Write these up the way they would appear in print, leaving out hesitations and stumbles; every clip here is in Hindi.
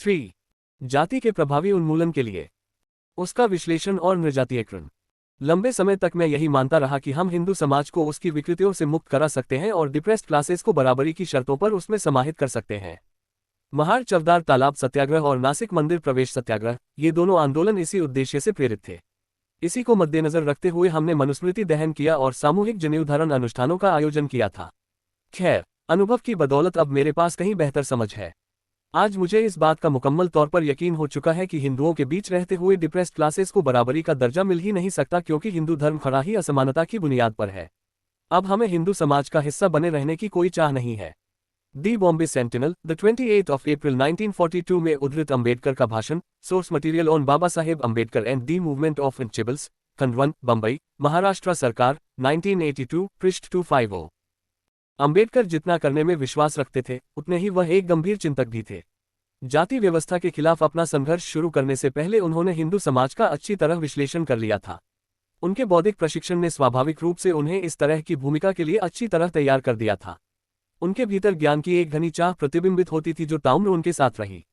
3. जाति के प्रभावी उन्मूलन के लिए उसका विश्लेषण और निर्जातीयकरण। लंबे समय तक मैं यही मानता रहा कि हम हिंदू समाज को उसकी विकृतियों से मुक्त करा सकते हैं और डिप्रेस्ड क्लासेस को बराबरी की शर्तों पर उसमें समाहित कर सकते हैं। महार चवदार तालाब सत्याग्रह और नासिक मंदिर प्रवेश सत्याग्रह, ये दोनों आंदोलन इसी उद्देश्य से प्रेरित थे। इसी को मद्देनजर रखते हुए हमने मनुस्मृति दहन किया और सामूहिक जनेऊधारण अनुष्ठानों का आयोजन किया था। खैर, अनुभव की बदौलत अब मेरे पास कहीं बेहतर समझ है। आज मुझे इस बात का मुकम्मल तौर पर यकीन हो चुका है कि हिंदुओं के बीच रहते हुए डिप्रेस्ड क्लासेस को बराबरी का दर्जा मिल ही नहीं सकता, क्योंकि हिंदू धर्म खड़ा ही असमानता की बुनियाद पर है। अब हमें हिंदू समाज का हिस्सा बने रहने की कोई चाह नहीं है। दी बॉम्बे सेंटिनल, 28 अप्रैल 1942 में उद्धृत अंबेडकर का भाषण, source material on Baba Saheb Ambedkar and the movement of untouchables, खंड 1, बंबई, महाराष्ट्र सरकार, 1982, पृष्ठ 250। अंबेडकर जितना करने में विश्वास रखते थे, उतने ही वह एक गंभीर चिंतक भी थे। जाति व्यवस्था के खिलाफ अपना संघर्ष शुरू करने से पहले उन्होंने हिंदू समाज का अच्छी तरह विश्लेषण कर लिया था। उनके बौद्धिक प्रशिक्षण ने स्वाभाविक रूप से उन्हें इस तरह की भूमिका के लिए अच्छी तरह तैयार कर दिया था। उनके भीतर ज्ञान की एक घनी चाह प्रतिबिंबित होती थी जो ताउम्र उनके साथ रही।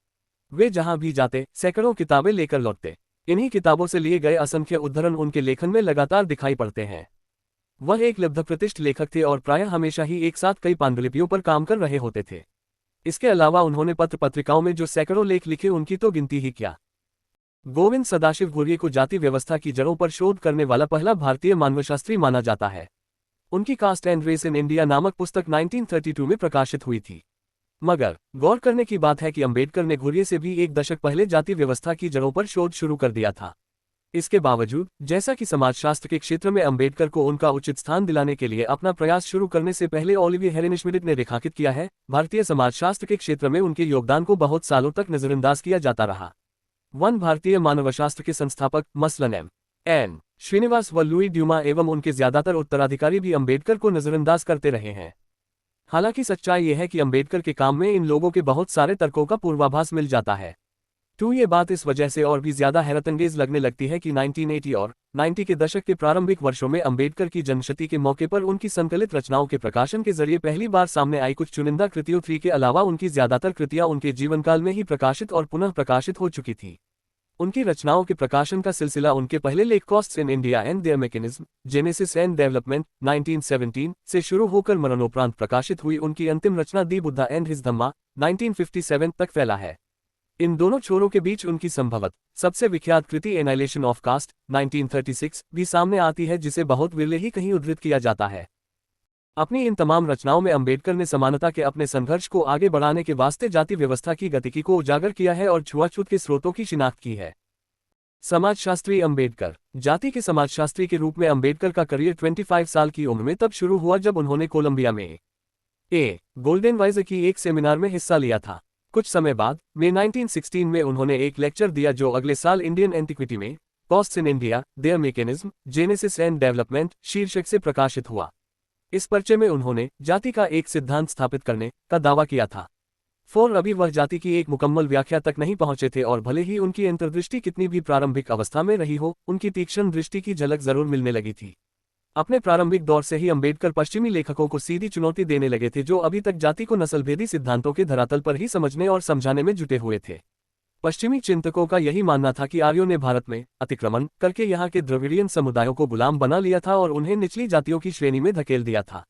वे जहां भी जाते सैकड़ों किताबें लेकर लौटते। इन्हीं किताबों से लिए गए असंख्य उद्धरण उनके लेखन में लगातार दिखाई पड़ते हैं। वह एक लब्धप्रतिष्ठ लेखक थे और प्रायः हमेशा ही एक साथ कई पांडुलिपियों पर काम कर रहे होते थे। इसके अलावा उन्होंने पत्र पत्रिकाओं में जो सैकड़ों लेख लिखे, उनकी तो गिनती ही क्या। गोविंद सदाशिव घुर्ये को जाति व्यवस्था की जड़ों पर शोध करने वाला पहला भारतीय मानवशास्त्री माना जाता है। उनकी caste and race in India नामक पुस्तक 1932 में प्रकाशित हुई थी। मगर गौर करने की बात है कि अंबेडकर ने घुर्ये से भी एक दशक पहले जाति व्यवस्था की जड़ों पर शोध शुरू कर दिया था। इसके बावजूद, जैसा कि समाजशास्त्र के क्षेत्र में अंबेडकर को उनका उचित स्थान दिलाने के लिए अपना प्रयास शुरू करने से पहले ओलिविये हेरेनिश्मिट ने रेखांकित किया है, भारतीय समाजशास्त्र के क्षेत्र में उनके योगदान को बहुत सालों तक नजरअंदाज किया जाता रहा। भारतीय मानवशास्त्र के संस्थापक मसलन एन श्रीनिवास व लुई ड्यूमा एवं उनके ज्यादातर उत्तराधिकारी भी अंबेडकर को नजरअंदाज करते रहे हैं। हालांकि सच्चाई यह है कि अंबेडकर के काम में इन लोगों के बहुत सारे तर्कों का पूर्वाभास मिल जाता है। ये बात इस वजह से और भी ज्यादा हैरतअंगेज लगने लगती है कि 1980 और 90 के दशक के प्रारंभिक वर्षों में अंबेडकर की जन्मशती के मौके पर उनकी संकलित रचनाओं के प्रकाशन के जरिए पहली बार सामने आई कुछ चुनिंदा कृतियों के अलावा उनकी ज्यादातर कृतियां उनके जीवनकाल में ही प्रकाशित और पुनः प्रकाशित हो चुकी थी। उनकी रचनाओं के प्रकाशन का सिलसिला उनके पहले लेख costs in India and there mechanism, genesis and development, 1917 से शुरू होकर मरणोपरांत प्रकाशित हुई उनकी अंतिम रचना दी बुद्धा एंड हिज धम्मा, 1957 तक फैला है। इन दोनों छोरों के बीच उनकी संभवत सबसे विख्यात कृति एनाइलेशन ऑफ कास्ट, 1936 भी सामने आती है, जिसे बहुत विरले ही कहीं उद्धृत किया जाता है। अपनी इन तमाम रचनाओं में अंबेडकर ने समानता के अपने संघर्ष को आगे बढ़ाने के वास्ते जाति व्यवस्था की गतिकी को उजागर किया है और छुआछूत के स्रोतों की शिनाख्त की है। समाजशास्त्री अंबेडकर। जाति के समाजशास्त्री के रूप में अंबेडकर का करियर 25 साल की उम्र में तब शुरू हुआ जब उन्होंने कोलंबिया में गोल्डन वाइज की एक सेमिनार में हिस्सा लिया था। कुछ समय बाद मई 1916 में उन्होंने एक लेक्चर दिया जो अगले साल इंडियन एंटिक्विटी में costs in India, there mechanism, genesis and development शीर्षक से प्रकाशित हुआ। इस पर्चे में उन्होंने जाति का एक सिद्धांत स्थापित करने का दावा किया था। अभी वह जाति की एक मुकम्मल व्याख्या तक नहीं पहुंचे थे और भले ही उनकी अंतर्दृष्टि कितनी भी प्रारंभिक अवस्था में रही हो, उनकी तीक्ष्ण दृष्टि की झलक जरूर मिलने लगी थी। अपने प्रारंभिक दौर से ही अंबेडकर पश्चिमी लेखकों को सीधी चुनौती देने लगे थे, जो अभी तक जाति को नस्लभेदी सिद्धांतों के धरातल पर ही समझने और समझाने में जुटे हुए थे। पश्चिमी चिंतकों का यही मानना था कि आर्यों ने भारत में अतिक्रमण करके यहाँ के द्रविड़ियन समुदायों को गुलाम बना लिया था और उन्हें निचली जातियों की श्रेणी में धकेल दिया था।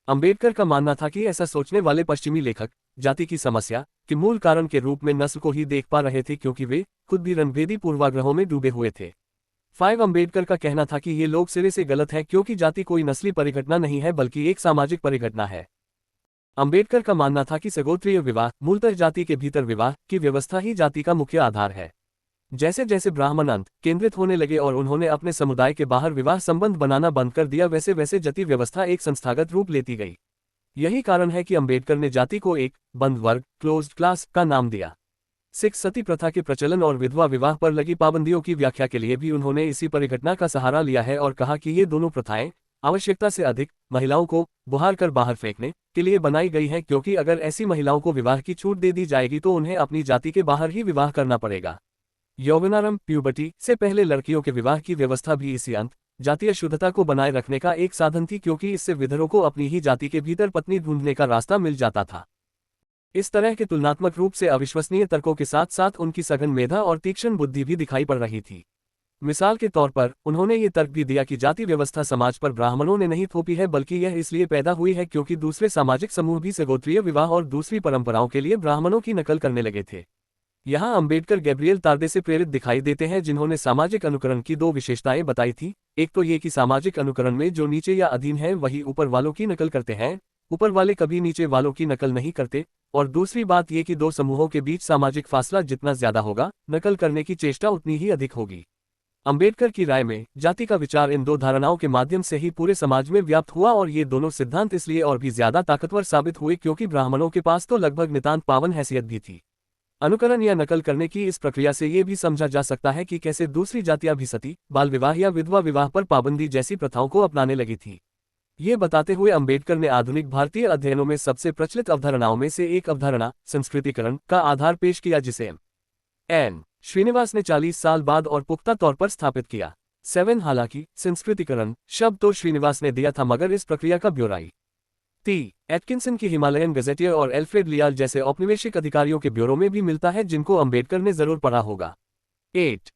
अंबेडकर का मानना था कि ऐसा सोचने वाले पश्चिमी लेखक जाति की समस्या के मूल कारण के रूप में नस्ल को ही देख पा रहे थे, क्योंकि वे खुद भी रंगभेदी पूर्वाग्रहों में डूबे हुए थे। अंबेडकर का कहना था कि ये लोग सिरे से गलत है, क्योंकि जाति कोई नस्ली परिघटना नहीं है बल्कि एक सामाजिक परिघटना है। अंबेडकर का मानना था कि सगोत्रीय विवाह, मूलतः जाति के भीतर विवाह की व्यवस्था ही जाति का मुख्य आधार है। जैसे जैसे ब्राह्मण अंत केंद्रित होने लगे और उन्होंने अपने समुदाय के बाहर विवाह संबंध बनाना बंद कर दिया, वैसे वैसे जाति व्यवस्था एक संस्थागत रूप लेती गई। यही कारण है कि अंबेडकर ने जाति को एक बंद वर्ग, क्लोज्ड क्लास का नाम दिया। सिख सती प्रथा के प्रचलन और विधवा विवाह पर लगी पाबंदियों की व्याख्या के लिए भी उन्होंने इसी परिघटना का सहारा लिया है और कहा कि ये दोनों प्रथाएं आवश्यकता से अधिक महिलाओं को बुहार कर बाहर फेंकने के लिए बनाई गई हैं, क्योंकि अगर ऐसी महिलाओं को विवाह की छूट दे दी जाएगी तो उन्हें अपनी जाति के बाहर ही विवाह करना पड़ेगा। यौवनारंभ प्यूबर्टी से पहले लड़कियों के विवाह की व्यवस्था भी इसी अंत जातीय शुद्धता को बनाए रखने का एक साधन थी, क्योंकि इससे विधरों को अपनी ही जाति के भीतर पत्नी ढूंढने का रास्ता मिल जाता था। इस तरह के तुलनात्मक रूप से अविश्वसनीय तर्कों के साथ साथ उनकी सघन मेधा और तीक्ष्ण बुद्धि भी दिखाई पड़ रही थी। मिसाल के तौर पर उन्होंने ये तर्क भी दिया कि जाति व्यवस्था समाज पर ब्राह्मणों ने नहीं थोपी है, बल्कि यह इसलिए पैदा हुई है क्योंकि दूसरे सामाजिक समूह भी सगोत्रीय विवाह और दूसरी परंपराओं के लिए ब्राह्मणों की नकल करने लगे थे। यहाँ अंबेडकर गैब्रियल तार्दे से प्रेरित दिखाई देते हैं, जिन्होंने सामाजिक अनुकरण की दो विशेषताएं बताई थी। एक तो ये कि सामाजिक अनुकरण में जो नीचे या अधीन है वही ऊपर वालों की नकल करते हैं, ऊपर वाले कभी नीचे वालों की नकल नहीं करते। और दूसरी बात ये कि दो समूहों के बीच सामाजिक फासला जितना ज्यादा होगा, नकल करने की चेष्टा उतनी ही अधिक होगी। अंबेडकर की राय में जाति का विचार इन दो धारणाओं के माध्यम से ही पूरे समाज में व्याप्त हुआ, और ये दोनों सिद्धांत इसलिए और भी ज्यादा ताकतवर साबित हुए क्योंकि ब्राह्मणों के पास तो लगभग नितांत पावन हैसियत भी थी। अनुकरण या नकल करने की इस प्रक्रिया से ये भी समझा जा सकता है कि कैसे दूसरी जातियां भी सती, बाल विवाह या विधवा विवाह पर पाबंदी जैसी प्रथाओं को अपनाने लगी थी। ये बताते हुए अंबेडकर ने आधुनिक भारतीय अध्ययनों में सबसे प्रचलित अवधारणाओं में से एक अवधारणा संस्कृतिकरण का आधार पेश किया, जिसे एन श्रीनिवास ने 40 साल बाद और पुख्ता तौर पर स्थापित किया। 7 हालांकि संस्कृतिकरण शब्द तो श्रीनिवास ने दिया था, मगर इस प्रक्रिया का ब्योराई एटकिंसन की हिमालयन गजेटियर और एल्फ्रेड लियाल जैसे औपनिवेशिक अधिकारियों के ब्यूरो में भी मिलता है, जिनको अंबेडकर ने जरूर पढ़ा होगा। 8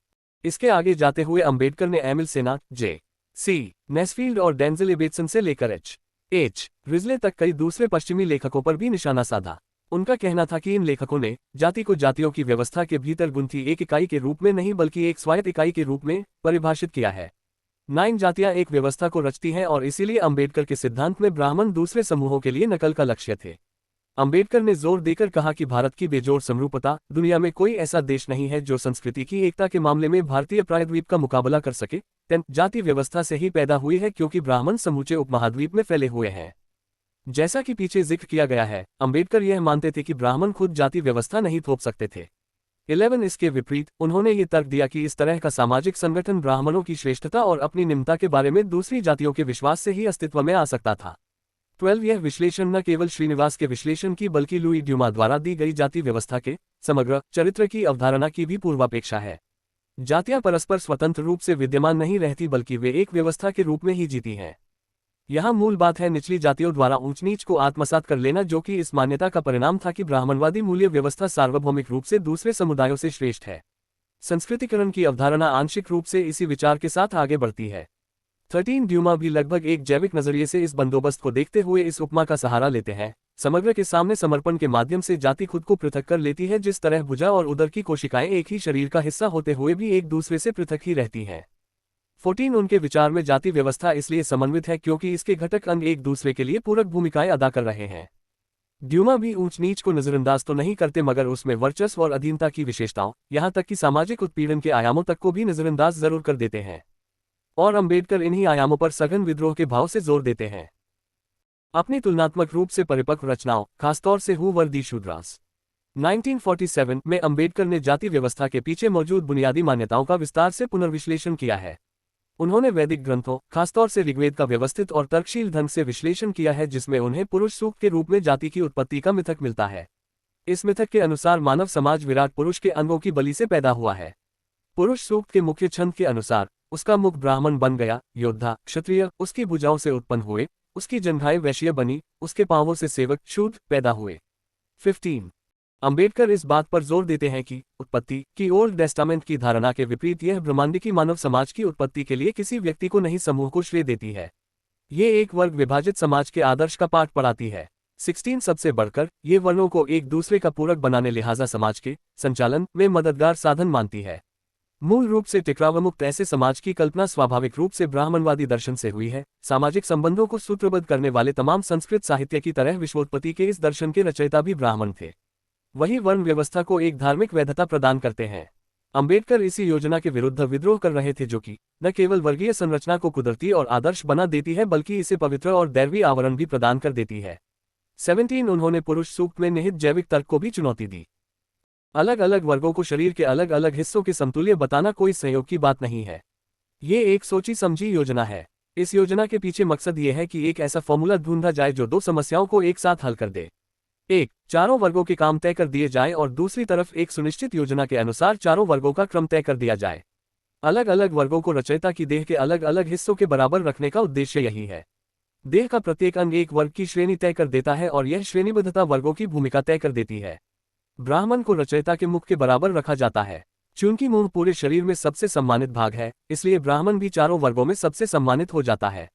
इसके आगे जाते हुए अंबेडकर ने एमिल सेना, J.C. नेस्फील्ड और डेंजल इबेटसन से लेकर H. रिजले तक कई दूसरे पश्चिमी लेखकों पर भी निशाना साधा। उनका कहना था कि इन लेखकों ने जाति को जातियों की व्यवस्था के भीतर गुंथी एक इकाई के रूप में नहीं, बल्कि एक स्वायत्त इकाई के रूप में परिभाषित किया है। 9 जातियां एक व्यवस्था को रचती हैं, और इसीलिए अंबेडकर के सिद्धांत में ब्राह्मण दूसरे समूहों के लिए नकल का लक्ष्य थे। अंबेडकर ने जोर देकर कहा कि भारत की बेजोड़ समरूपता, दुनिया में कोई ऐसा देश नहीं है जो संस्कृति की एकता के मामले में भारतीय प्रायद्वीप का मुकाबला कर सके। 10 जाति व्यवस्था से ही पैदा हुई है क्योंकि ब्राह्मण समूचे उपमहाद्वीप में फैले हुए हैं। जैसा कि पीछे जिक्र किया गया है, अंबेडकर यह मानते थे कि ब्राह्मण खुद जाति व्यवस्था नहीं थोप सकते थे। 11 इसके विपरीत उन्होंने ये तर्क दिया कि इस तरह का सामाजिक संगठन ब्राह्मणों की श्रेष्ठता और अपनी निम्नता के बारे में दूसरी जातियों के विश्वास से ही अस्तित्व में आ सकता था। 12 यह विश्लेषण न केवल श्रीनिवास के विश्लेषण की बल्कि लुई ड्यूमा द्वारा दी गई जाति व्यवस्था के समग्र चरित्र की अवधारणा की भी पूर्वापेक्षा है। जातियां परस्पर स्वतंत्र रूप से विद्यमान नहीं रहती, बल्कि वे एक व्यवस्था के रूप में ही जीती हैं। यहाँ मूल बात है निचली जातियों द्वारा ऊंच नीच को आत्मसात कर लेना, जो कि इस मान्यता का परिणाम था कि ब्राह्मणवादी मूल्य व्यवस्था सार्वभौमिक रूप से दूसरे समुदायों से श्रेष्ठ है। संस्कृतिकरण की अवधारणा आंशिक रूप से इसी विचार के साथ आगे बढ़ती है। 13 ड्यूमा भी लगभग एक जैविक नजरिए से इस बंदोबस्त को देखते हुए इस उपमा का सहारा लेते हैं। समग्र के सामने समर्पण के माध्यम से जाति खुद को पृथक कर लेती है, जिस तरह भुजा और उदर की कोशिकाएं एक ही शरीर का हिस्सा होते हुए भी एक दूसरे से पृथक ही रहती हैं। 14 उनके विचार में जाति व्यवस्था इसलिए समन्वित है क्योंकि इसके घटक अंग एक दूसरे के लिए पूरक भूमिकाएं अदा कर रहे हैं। ड्यूमा भी ऊंच नीच को नजरअंदाज तो नहीं करते, मगर उसमें वर्चस्व और अधीनता की विशेषताओं, यहां तक कि सामाजिक उत्पीड़न के आयामों तक को भी नजरअंदाज जरूर कर देते हैं। और अंबेडकर इन्हीं आयामों पर सघन विद्रोह के भाव से जोर देते हैं। अपनी तुलनात्मक रूप से परिपक्व रचनाओं, खासतौर से हु वर दी शूद्रास 1947 में अंबेडकर ने जाति व्यवस्था के पीछे मौजूद बुनियादी मान्यताओं का विस्तार से पुनर्विश्लेषण किया है। उन्होंने वैदिक ग्रंथों, खासतौर से ऋग्वेद का व्यवस्थित और तर्कशील ढंग से विश्लेषण किया है, जिसमें उन्हें पुरुष सूक्त के रूप में जाति की उत्पत्ति का मिथक मिलता है। इस मिथक के अनुसार मानव समाज विराट पुरुष के अंगों की बलि से पैदा हुआ है। पुरुष सूक्त के मुख्य छंद के अनुसार उसका मुख ब्राह्मण बन गया, योद्धा क्षत्रिय उसकी भुजाओं से उत्पन्न हुए, उसकी जंघाएं वैश्य बनी, उसके पांवों से सेवक शूद्र पैदा हुए। 15 अंबेडकर इस बात पर जोर देते हैं कि उत्पत्ति की ओल्ड टेस्टामेंट की धारणा के विपरीत यह ब्रह्मांडिकी मानव समाज की उत्पत्ति के लिए किसी व्यक्ति को नहीं समूह को श्रेय देती है। ये एक वर्ग विभाजित समाज के आदर्श का पाठ पढ़ाती है। 16 सबसे बढ़कर ये वर्णों को एक दूसरे का पूरक बनाने लिहाजा समाज के संचालन में मददगार साधन मानती है। मूल रूप से टिकरावमुक्त ऐसे समाज की कल्पना स्वाभाविक रूप से ब्राह्मणवादी दर्शन से हुई है। सामाजिक संबंधों को सूत्रबद्ध करने वाले तमाम संस्कृत साहित्य की तरह विश्वोत्पत्ति के इस दर्शन के रचयिता भी ब्राह्मण थे। वही वर्ण व्यवस्था को एक धार्मिक वैधता प्रदान करते हैं। अंबेडकर इसी योजना के विरुद्ध विद्रोह कर रहे थे, जो कि न केवल वर्गीय संरचना को कुदरती और आदर्श बना देती है, बल्कि इसे पवित्र और दैवी आवरण भी प्रदान कर देती है। 17 उन्होंने पुरुष सूक्त में निहित जैविक तर्क को भी चुनौती दी। अलग अलग वर्गों को शरीर के अलग अलग हिस्सों के समतुल्य बताना कोई संयोग की बात नहीं है। ये एक सोची समझी योजना है। इस योजना के पीछे मकसद ये है कि एक ऐसा फॉर्मूला ढूंढा जाए जो दो समस्याओं को एक साथ हल कर दे। एक, चारों वर्गों के काम तय कर दिए जाए, और दूसरी तरफ एक सुनिश्चित योजना के अनुसार चारों वर्गों का क्रम तय कर दिया जाए। अलग अलग वर्गों को रचयिता की देह के अलग अलग हिस्सों के बराबर रखने का उद्देश्य यही है। देह का प्रत्येक अंग एक वर्ग की श्रेणी तय कर देता है और यह श्रेणीबद्धता वर्गों की भूमिका तय कर देती है। ब्राह्मण को रचयिता के मुख के बराबर रखा जाता है। चूंकि मुंह पूरे शरीर में सबसे सम्मानित भाग है, इसलिए ब्राह्मण भी चारों वर्गों में सबसे सम्मानित हो जाता है।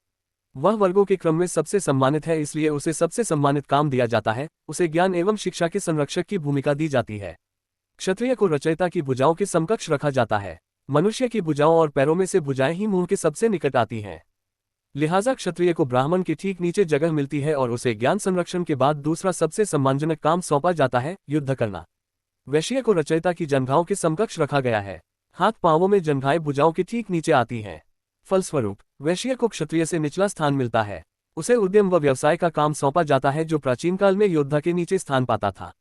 वह वर्गों के क्रम में सबसे सम्मानित है, इसलिए उसे सबसे सम्मानित काम दिया जाता है। उसे ज्ञान एवं शिक्षा के संरक्षक की भूमिका दी जाती है। क्षत्रिय को रचयिता की भुजाओं के समकक्ष रखा जाता है। मनुष्य की भुजाओं और पैरों में से भुजाएं ही मुंह के सबसे निकट आती हैं। लिहाजा क्षत्रिय को ब्राह्मण के ठीक नीचे जगह मिलती है और उसे ज्ञान संरक्षण के बाद दूसरा सबसे सम्मानजनक काम सौंपा जाता है, युद्ध करना। वैश्य को रचयिता की जंघाओं के समकक्ष रखा गया है। हाथ पांवों में जंघाएं भुजाओं के ठीक नीचे आती हैं। फलस्वरूप वैश्य को क्षत्रिय से निचला स्थान मिलता है। उसे उद्यम व व्यवसाय का काम सौंपा जाता है, जो प्राचीन काल में योद्धा के नीचे स्थान पाता था।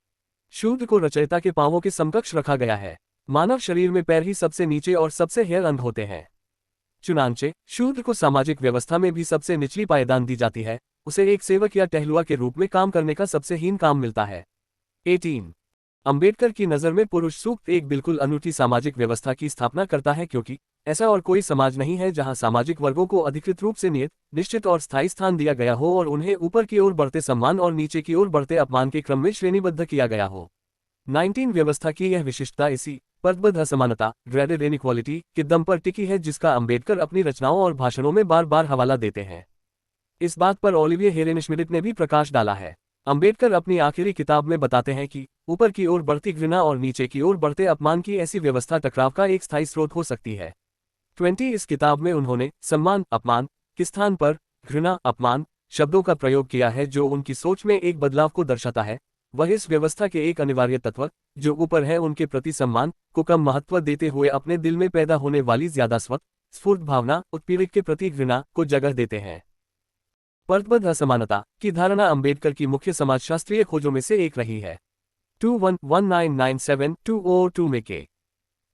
शूद्र को रचयिता के पांवों के समकक्ष रखा गया है। मानव शरीर में पैर ही सबसे नीचे और सबसे हेय अंग होते हैं। चुनांचे शूद्र को सामाजिक व्यवस्था में भी सबसे निचली पायदान दी जाती है। उसे एक सेवक या टहलुआ के रूप में काम करने का सबसे हीन काम मिलता है। 18 अंबेडकर की नज़र में पुरुष सूक्त एक बिल्कुल अनूठी सामाजिक व्यवस्था की स्थापना करता है, क्योंकि ऐसा और कोई समाज नहीं है जहां सामाजिक वर्गों को अधिकृत रूप से नियत, निश्चित और स्थायी स्थान दिया गया हो और उन्हें ऊपर की ओर बढ़ते सम्मान और नीचे की ओर बढ़ते अपमान के क्रम में श्रेणीबद्ध किया गया हो। 19 व्यवस्था की यह विशिष्टता इसी परतबद्ध असमानता, ग्रेडेड इनइक्वालिटी के दम पर टिकी है, जिसका अंबेडकर अपनी रचनाओं और भाषणों में बार बार हवाला देते हैं। इस बात पर ओलिविये हेरेनश्मिडिट ने भी प्रकाश डाला है। अंबेडकर अपनी आखिरी किताब में बताते हैं कि ऊपर की ओर बढ़ती घृणा और नीचे की ओर बढ़ते अपमान की ऐसी व्यवस्था टकराव का एक स्थायी स्रोत हो सकती है। 20 इस किताब में उन्होंने सम्मान अपमान के स्थान पर घृणा अपमान शब्दों का प्रयोग किया है, जो उनकी सोच में एक बदलाव को दर्शाता है। वह इस व्यवस्था के एक अनिवार्य तत्व, जो ऊपर है, उनके प्रति सम्मान को कम महत्व देते हुए अपने दिल में पैदा होने वाली ज्यादा स्फूर्त भावना, उत्पीड़ित के प्रति घृणा को जगह देते हैं। परतबद्ध असमानता की धारणा अंबेडकर की मुख्य समाजशास्त्रीय खोजों में से एक रही है। 211997-2002 में के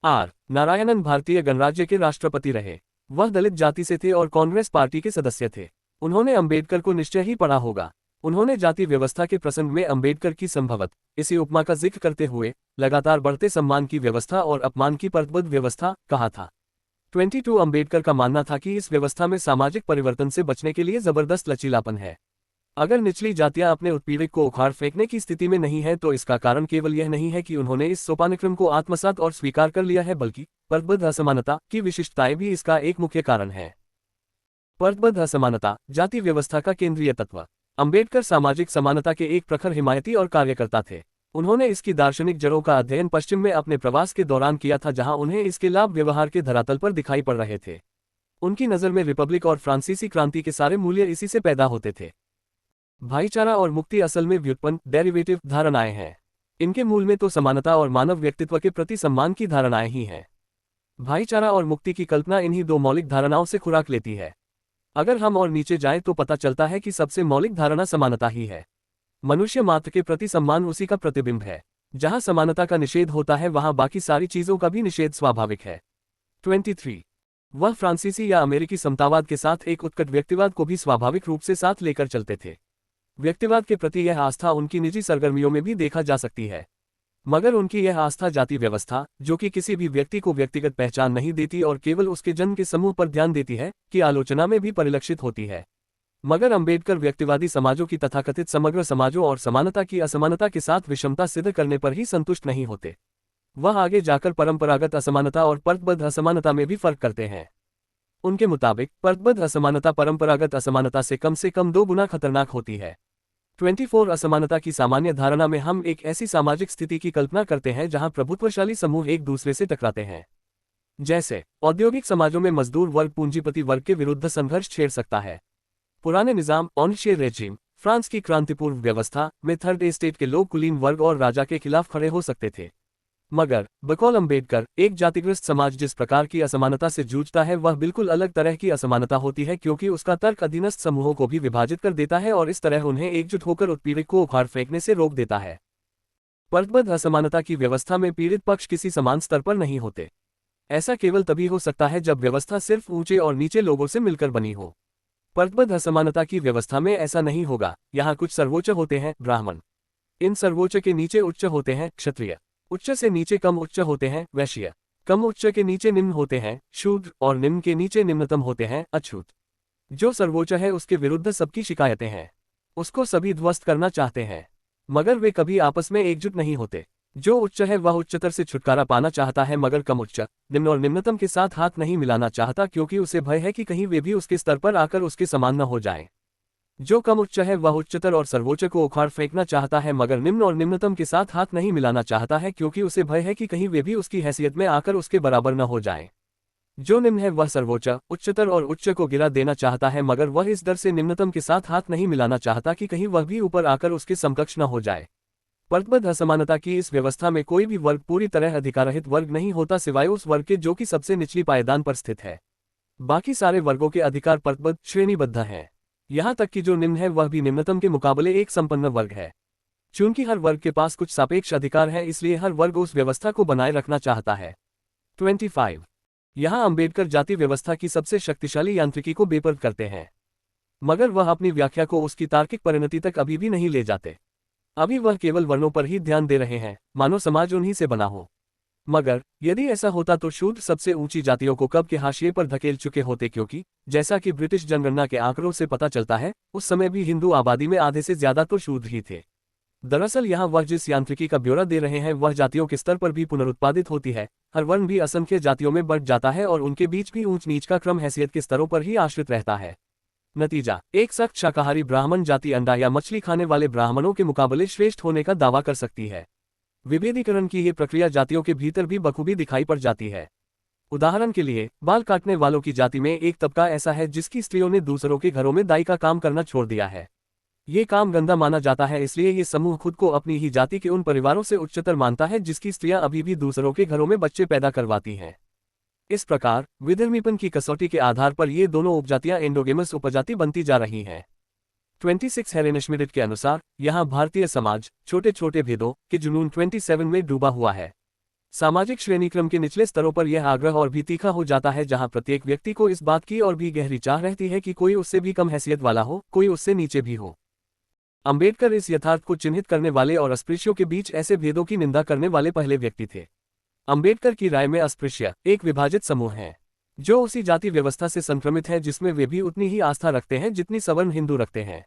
आर नारायणन भारतीय गणराज्य के राष्ट्रपति रहे। वह दलित जाति से थे और कांग्रेस पार्टी के सदस्य थे। उन्होंने अंबेडकर को निश्चय ही पढ़ा होगा। उन्होंने जाति व्यवस्था के प्रसंग में अंबेडकर की संभवत इसी उपमा का जिक्र करते हुए लगातार बढ़ते सम्मान की व्यवस्था और अपमान की परतबद्ध व्यवस्था कहा था। 22 अंबेडकर का मानना था कि इस व्यवस्था में सामाजिक परिवर्तन से बचने के लिए जबरदस्त लचीलापन है। अगर निचली जातियां अपने उत्पीड़ित को उखाड़ फेंकने की स्थिति में नहीं है, तो इसका कारण केवल यह नहीं है कि उन्होंने इस सोपानक्रम को आत्मसात और स्वीकार कर लिया है, बल्कि परतबद्ध असमानता की विशिष्टताएं भी इसका एक मुख्य कारण है। परतबद्ध असमानता जाति व्यवस्था का केंद्रीय तत्व। अंबेडकर सामाजिक समानता के एक प्रखर हिमायती और कार्यकर्ता थे। उन्होंने इसकी दार्शनिक जड़ों का अध्ययन पश्चिम में अपने प्रवास के दौरान किया था, जहां उन्हें इसके लाभ व्यवहार के धरातल पर दिखाई पड़ रहे थे। उनकी नज़र में रिपब्लिक और फ्रांसीसी क्रांति के सारे मूल्य इसी से पैदा होते थे। भाईचारा और मुक्ति असल में व्युत्पन्न डेरिवेटिव धारणाएं हैं। इनके मूल में तो समानता और मानव व्यक्तित्व के प्रति सम्मान की धारणाएं ही हैं। भाईचारा और मुक्ति की कल्पना इन्हीं दो मौलिक धारणाओं से खुराक लेती है। अगर हम और नीचे जाएं तो पता चलता है कि सबसे मौलिक धारणा समानता ही है। मनुष्य मात्र के प्रति सम्मान उसी का प्रतिबिंब है। जहां समानता का निषेध होता है, वहां बाकी सारी चीजों का भी निषेध स्वाभाविक है। 23 वह फ्रांसीसी या अमेरिकी समतावाद के साथ एक उत्कट व्यक्तिवाद को भी स्वाभाविक रूप से साथ लेकर चलते थे। व्यक्तिवाद के प्रति यह आस्था उनकी निजी सरगर्मियों में भी देखा जा सकती है, मगर उनकी यह आस्था जाति व्यवस्था, जो कि किसी भी व्यक्ति को व्यक्तिगत पहचान नहीं देती और केवल उसके जन्म के समूह पर ध्यान देती है, की आलोचना में भी परिलक्षित होती है। मगर अंबेडकर व्यक्तिवादी समाजों की तथाकथित समग्र समाजों और समानता की असमानता के साथ विषमता सिद्ध करने पर ही संतुष्ट नहीं होते। वह आगे जाकर परंपरागत असमानता और परतबद्ध असमानता में भी फर्क करते हैं। उनके मुताबिक परतबद्ध असमानता परंपरागत असमानता से कम 2 गुना खतरनाक होती है। 24 असमानता की सामान्य धारणा में हम एक ऐसी सामाजिक स्थिति की कल्पना करते हैं जहां प्रभुत्वशाली समूह एक दूसरे से टकराते हैं। जैसे औद्योगिक समाजों में मजदूर वर्ग पूंजीपति वर्ग के विरुद्ध संघर्ष छेड़ सकता है। पुराने निजाम ऑनशे रेजिम, फ्रांस की क्रांतिपूर्व व्यवस्था में थर्ड एस्टेट के लोग कुलीन वर्ग और राजा के खिलाफ खड़े हो सकते थे। मगर बकौल अंबेडकर, एक जातिग्रस्त समाज जिस प्रकार की असमानता से जूझता है, वह बिल्कुल अलग तरह की असमानता होती है, क्योंकि उसका तर्क अधीनस्थ समूहों को भी विभाजित कर देता है और इस तरह उन्हें एकजुट होकर उत्पीड़ित को उखाड़ फेंकने से रोक देता है। परतबद्ध असमानता की व्यवस्था में पीड़ित पक्ष किसी समान स्तर पर नहीं होते। ऐसा केवल तभी हो सकता है जब व्यवस्था सिर्फ ऊंचे और नीचे लोगों से मिलकर बनी हो। परतबद्ध असमानता की व्यवस्था में ऐसा नहीं होगा। यहाँ कुछ सर्वोच्च होते हैं, ब्राह्मण। इन सर्वोच्च के नीचे उच्च होते हैं, क्षत्रिय। उच्च से नीचे कम उच्च होते हैं, वैश्य। कम उच्च के नीचे निम्न होते हैं, शूद्र। और निम्न के नीचे निम्नतम होते हैं, अछूत। जो सर्वोच्च है उसके विरुद्ध सबकी शिकायतें हैं। उसको सभी ध्वस्त करना चाहते हैं, मगर वे कभी आपस में एकजुट नहीं होते। जो उच्च है वह उच्चतर से छुटकारा पाना चाहता है, मगर कम उच्च निम्न और निम्नतम के साथ हाथ नहीं मिलाना चाहता, क्योंकि उसे भय है कि कहीं वे भी उसके स्तर पर आकर उसके समान न हो जाएं। जो कम उच्च है वह उच्चतर और सर्वोच्च को उखाड़ फेंकना चाहता है, मगर निम्न और निम्नतम के साथ हाथ नहीं मिलाना चाहता है, क्योंकि उसे भय है कि कहीं वे भी उसकी हैसियत में आकर उसके बराबर न हो जाएं। जो निम्न है वह सर्वोच्च, उच्चतर और उच्च को गिरा देना चाहता है, मगर वह इस डर से निम्नतम के साथ हाथ नहीं मिलाना चाहता कि कहीं वह भी ऊपर आकर उसके समकक्ष न हो जाए। परतबद्ध असमानता की इस व्यवस्था में कोई भी वर्ग पूरी तरह अधिकाररहित वर्ग नहीं होता, सिवाय उस वर्ग के जो कि सबसे निचली पायदान पर स्थित है। बाकी सारे वर्गों के अधिकार परतबद्ध श्रेणीबद्ध हैं। यहाँ तक कि जो निम्न है वह भी निम्नतम के मुकाबले एक संपन्न वर्ग है। चूंकि हर वर्ग के पास कुछ सापेक्ष अधिकार है, इसलिए हर वर्ग उस व्यवस्था को बनाए रखना चाहता है। 25 यहाँ अंबेडकर जाति व्यवस्था की सबसे शक्तिशाली यांत्रिकी को बेपर्द करते हैं, मगर वह अपनी व्याख्या को उसकी तार्किक परिणति तक अभी भी नहीं ले जाते। अभी वह केवल वर्णों पर ही ध्यान दे रहे हैं, मानो समाज उन्हीं से बना हो। मगर यदि ऐसा होता तो शूद्र सबसे ऊंची जातियों को कब के हाशिए पर धकेल चुके होते, क्योंकि जैसा कि ब्रिटिश जनगणना के आंकड़ों से पता चलता है, उस समय भी हिंदू आबादी में आधे से ज्यादा तो शूद्र ही थे। दरअसल यहाँ वह जिस यांत्रिकी का ब्यौरा दे रहे हैं वह जातियों के स्तर पर भी पुनरुत्पादित होती है। हर वर्ण भी असंख्य जातियों में बढ़ जाता है और उनके बीच भी ऊंच नीच का क्रम हैसियत के स्तरों पर ही आश्रित रहता है। नतीजा, एक सख्त शाकाहारी ब्राह्मण जाति अंडा या मछली खाने वाले ब्राह्मणों के मुकाबले श्रेष्ठ होने का दावा कर सकती है। विभेदीकरण की ये प्रक्रिया जातियों के भीतर भी बखूबी दिखाई पड़ जाती है। उदाहरण के लिए, बाल काटने वालों की जाति में एक तबका ऐसा है जिसकी स्त्रियों ने दूसरों के घरों में दाई का काम करना छोड़ दिया है। ये काम गंदा माना जाता है, इसलिए ये समूह खुद को अपनी ही जाति के उन परिवारों से उच्चतर मानता है जिसकी स्त्रियां अभी भी दूसरों के घरों में बच्चे पैदा करवाती हैं। इस प्रकार विधर्मीपन की कसौटी के आधार पर ये दोनों उपजातियां एंडोगेमस उपजाति बनती जा रही हैं। 26 हेरेनश्मिडिट के अनुसार यहाँ भारतीय समाज छोटे छोटे भेदों के जुनून 27 में डूबा हुआ है। सामाजिक श्रेणीक्रम के निचले स्तरों पर यह आग्रह और भी तीखा हो जाता है, जहाँ प्रत्येक व्यक्ति को इस बात की और भी गहरी चाह रहती है कि कोई उससे भी कम हैसियत वाला हो, कोई उससे नीचे भी हो। अंबेडकर इस यथार्थ को चिन्हित करने वाले और अस्पृश्यों के बीच ऐसे भेदों की निंदा करने वाले पहले व्यक्ति थे। अंबेडकर की राय में अस्पृश्य एक विभाजित समूह है जो उसी जाति व्यवस्था से संक्रमित है जिसमें वे भी उतनी ही आस्था रखते हैं जितनी सवर्ण हिंदू रखते हैं।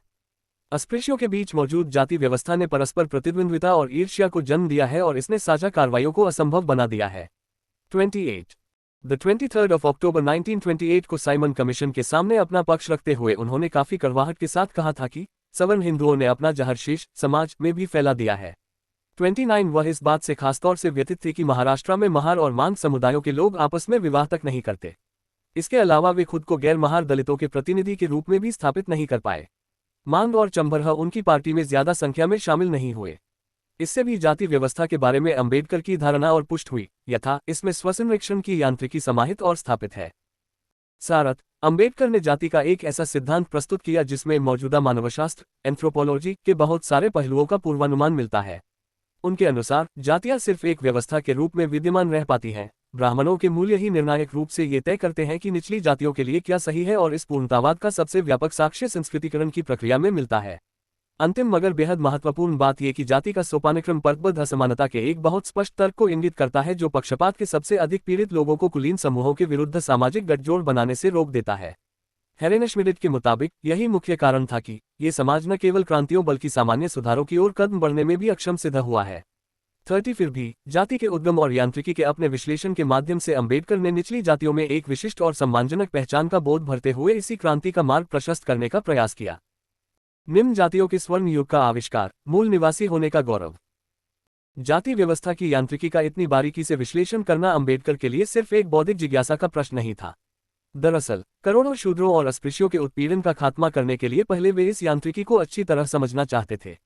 अस्पृश्यों के बीच मौजूद जाति व्यवस्था ने परस्पर प्रतिद्वंद्विता और ईर्ष्या को जन्म दिया है और इसने साझा कार्रवाइयों को असंभव बना दिया है। 28 द 23 अक्टूबर 1928 को साइमन कमीशन के सामने अपना पक्ष रखते हुए उन्होंने काफी कड़वाहट के साथ कहा था कि सवर्ण हिंदुओं ने अपना जहर शीश समाज में भी फैला दिया है। 29 वह इस बात से खासतौर से व्यथित थे कि महाराष्ट्र में महार और मांग समुदायों के लोग आपस में विवाह तक नहीं करते। इसके अलावा वे खुद को गैर महार दलितों के प्रतिनिधि के रूप में भी स्थापित नहीं कर पाए। मांग और चंबरह उनकी पार्टी में ज्यादा संख्या में शामिल नहीं हुए। इससे भी जाति व्यवस्था के बारे में अंबेडकर की धारणा और पुष्ट हुई, यथा इसमें स्वसंरक्षण की यांत्रिकी समाहित और स्थापित है। सारथ, अंबेडकर ने जाति का एक ऐसा सिद्धांत प्रस्तुत किया जिसमें मौजूदा मानवशास्त्र एंथ्रोपोलॉजी के बहुत सारे पहलुओं का पूर्वानुमान मिलता है। उनके अनुसार जातियां सिर्फ एक व्यवस्था के रूप में विद्यमान रह पाती हैं। ब्राह्मणों के मूल्य ही निर्णायक रूप से ये तय करते हैं कि निचली जातियों के लिए क्या सही है, और इस पूर्णतावाद का सबसे व्यापक साक्ष्य संस्कृतिकरण की प्रक्रिया में मिलता है। अंतिम मगर बेहद महत्वपूर्ण बात यह कि जाति का सोपानक्रम परतबद्ध असमानता के एक बहुत स्पष्ट तर्क को इंगित करता है जो पक्षपात के सबसे अधिक पीड़ित लोगों को कुलीन समूहों के विरुद्ध सामाजिक गठजोड़ बनाने से रोक देता है। हेरेनश्मिडिट के मुताबिक यही मुख्य कारण था कि ये समाज न केवल क्रांतियों बल्कि सामान्य सुधारों की ओर कदम बढ़ने में भी अक्षम सिद्ध हुआ है। 30 फिर भी जाति के उद्गम और यांत्रिकी के अपने विश्लेषण के माध्यम से अंबेडकर ने निचली जातियों में एक विशिष्ट और सम्मानजनक पहचान का बोध भरते हुए इसी क्रांति का मार्ग प्रशस्त करने का प्रयास किया। निम्न जातियों के स्वर्ण युग का आविष्कार, मूल निवासी होने का गौरव। जाति व्यवस्था की यांत्रिकी का इतनी बारीकी से विश्लेषण करना अंबेडकर के लिए सिर्फ एक बौद्धिक जिज्ञासा का प्रश्न नहीं था। दरअसल करोड़ों शूद्रों और अस्पृश्यों के उत्पीड़न का खात्मा करने के लिए पहले वे इस यांत्रिकी को अच्छी तरह समझना चाहते थे।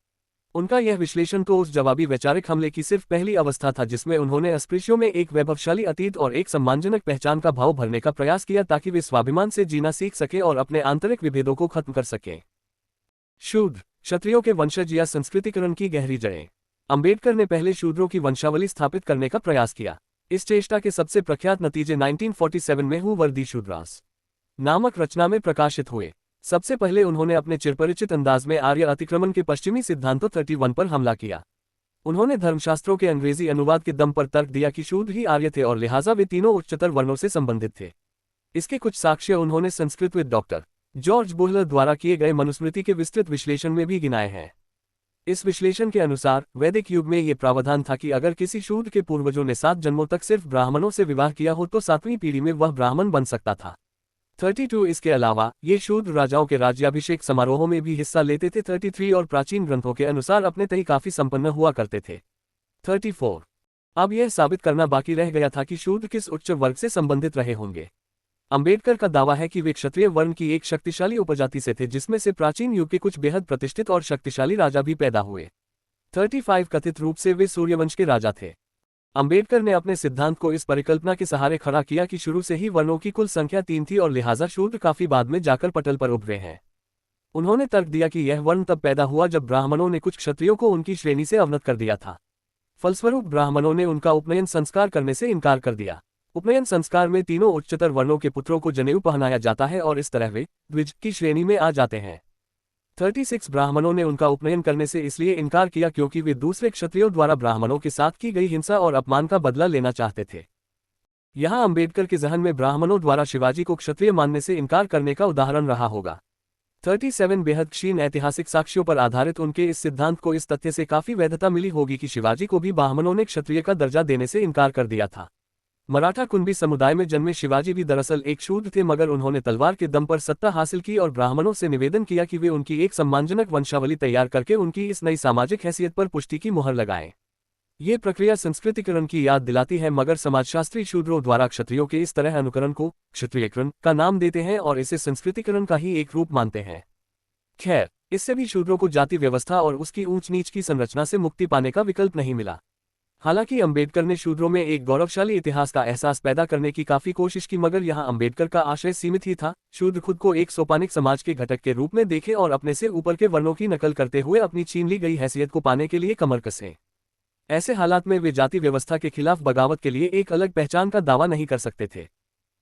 उनका यह विश्लेषण तो उस जवाबी वैचारिक हमले की सिर्फ पहली अवस्था था जिसमें उन्होंने अस्पृश्यों में एक वैभवशाली अतीत और एक सम्मानजनक पहचान का भाव भरने का प्रयास किया ताकि वे स्वाभिमान से जीना सीख सके और अपने आंतरिक विभेदों को खत्म कर सकें। शूद्र, क्षत्रियों के वंशज या संस्कृतिकरण की गहरी जड़ें। अंबेडकर ने पहले शूद्रों की वंशावली स्थापित करने का प्रयास किया। इस चेष्टा के सबसे प्रख्यात नतीजे 1947 में हु वर्दी शूद्रास नामक रचना में प्रकाशित हुए। सबसे पहले उन्होंने अपने चिरपरिचित अंदाज में आर्य अतिक्रमण के पश्चिमी सिद्धांतों 31 पर हमला किया। उन्होंने धर्मशास्त्रों के अंग्रेजी अनुवाद के दम पर तर्क दिया कि शूद्र ही आर्य थे और लिहाजा वे तीनों उच्चतर वर्णों से संबंधित थे। इसके कुछ साक्ष्य उन्होंने संस्कृत विद डॉक्टर जॉर्ज बोहलर द्वारा किए गए मनुस्मृति के विस्तृत विश्लेषण में भी गिनाए हैं। इस विश्लेषण के अनुसार वैदिक युग में ये प्रावधान था कि अगर किसी शूद्र के पूर्वजों ने 7 जन्मों तक सिर्फ ब्राह्मणों से विवाह किया हो तो 7वीं पीढ़ी में वह ब्राह्मण बन सकता था। 32 इसके अलावा ये शूद्र राजाओं के राज्याभिषेक समारोहों में भी हिस्सा लेते थे। 33 और प्राचीन ग्रंथों के अनुसार अपने तय काफी संपन्न हुआ करते थे। 34 अब यह साबित करना बाकी रह गया था कि शूद्र किस उच्च वर्ग से संबंधित रहे होंगे। अंबेडकर का दावा है कि वे क्षत्रिय वर्ण की एक शक्तिशाली उपजाति से थे जिसमें से प्राचीन युग के कुछ बेहद प्रतिष्ठित और शक्तिशाली राजा भी पैदा हुए। 35 कथित रूप से वे सूर्यवंश के राजा थे। अंबेडकर ने अपने सिद्धांत को इस परिकल्पना के सहारे खड़ा किया कि शुरू से ही वर्णों की कुल संख्या 3 थी और लिहाजा शूद्र काफी बाद में जाकर पटल पर उभरे हैं। उन्होंने तर्क दिया कि यह वर्ण तब पैदा हुआ जब ब्राह्मणों ने कुछ क्षत्रियों को उनकी श्रेणी से अवनत कर दिया था। फलस्वरूप ब्राह्मणों ने उनका उपनयन संस्कार करने से इनकार कर दिया। उपनयन संस्कार में तीनों उच्चतर वर्णों के पुत्रों को जनेऊ पहनाया जाता है और इस तरह वे द्विज की श्रेणी में आ जाते हैं। 36 ब्राह्मणों ने उनका उपनयन करने से इसलिए इनकार किया क्योंकि वे दूसरे क्षत्रियों द्वारा ब्राह्मणों के साथ की गई हिंसा और अपमान का बदला लेना चाहते थे। यहाँ अंबेडकर के जहन में ब्राह्मणों द्वारा शिवाजी को क्षत्रिय मानने से इनकार करने का उदाहरण रहा होगा। 37 बेहद क्षीण ऐतिहासिक साक्ष्यों पर आधारित उनके इस सिद्धांत को इस तथ्य से काफी वैधता मिली होगी कि शिवाजी को भी ब्राह्मणों ने क्षत्रिय का दर्जा देने से इनकार कर दिया था। मराठा कुंभी समुदाय में जन्मे शिवाजी भी दरअसल एक शूद्र थे, मगर उन्होंने तलवार के दम पर सत्ता हासिल की और ब्राह्मणों से निवेदन किया कि वे उनकी एक सम्मानजनक वंशावली तैयार करके उनकी इस नई सामाजिक हैसियत पर पुष्टि की मुहर लगाएं। ये प्रक्रिया संस्कृतिकरण की याद दिलाती है, मगर समाजशास्त्री शूद्रों द्वारा क्षत्रियों के इस तरह अनुकरण को क्षत्रियकरण का नाम देते हैं और इसे संस्कृतिकरण का ही एक रूप मानते हैं। खैर, इससे भी शूद्रों को जाति व्यवस्था और उसकी ऊंच नीच की संरचना से मुक्ति पाने का विकल्प नहीं मिला। हालांकि अंबेडकर ने शूद्रों में एक गौरवशाली इतिहास का एहसास पैदा करने की काफी कोशिश की, मगर यहाँ अंबेडकर का आशय सीमित ही था। शूद्र खुद को एक सोपानिक समाज के घटक के रूप में देखे और अपने से ऊपर के वर्णों की नकल करते हुए अपनी छीन ली गई हैसियत को पाने के लिए कमर कसे। ऐसे हालात में वे जाति व्यवस्था के खिलाफ बगावत के लिए एक अलग पहचान का दावा नहीं कर सकते थे।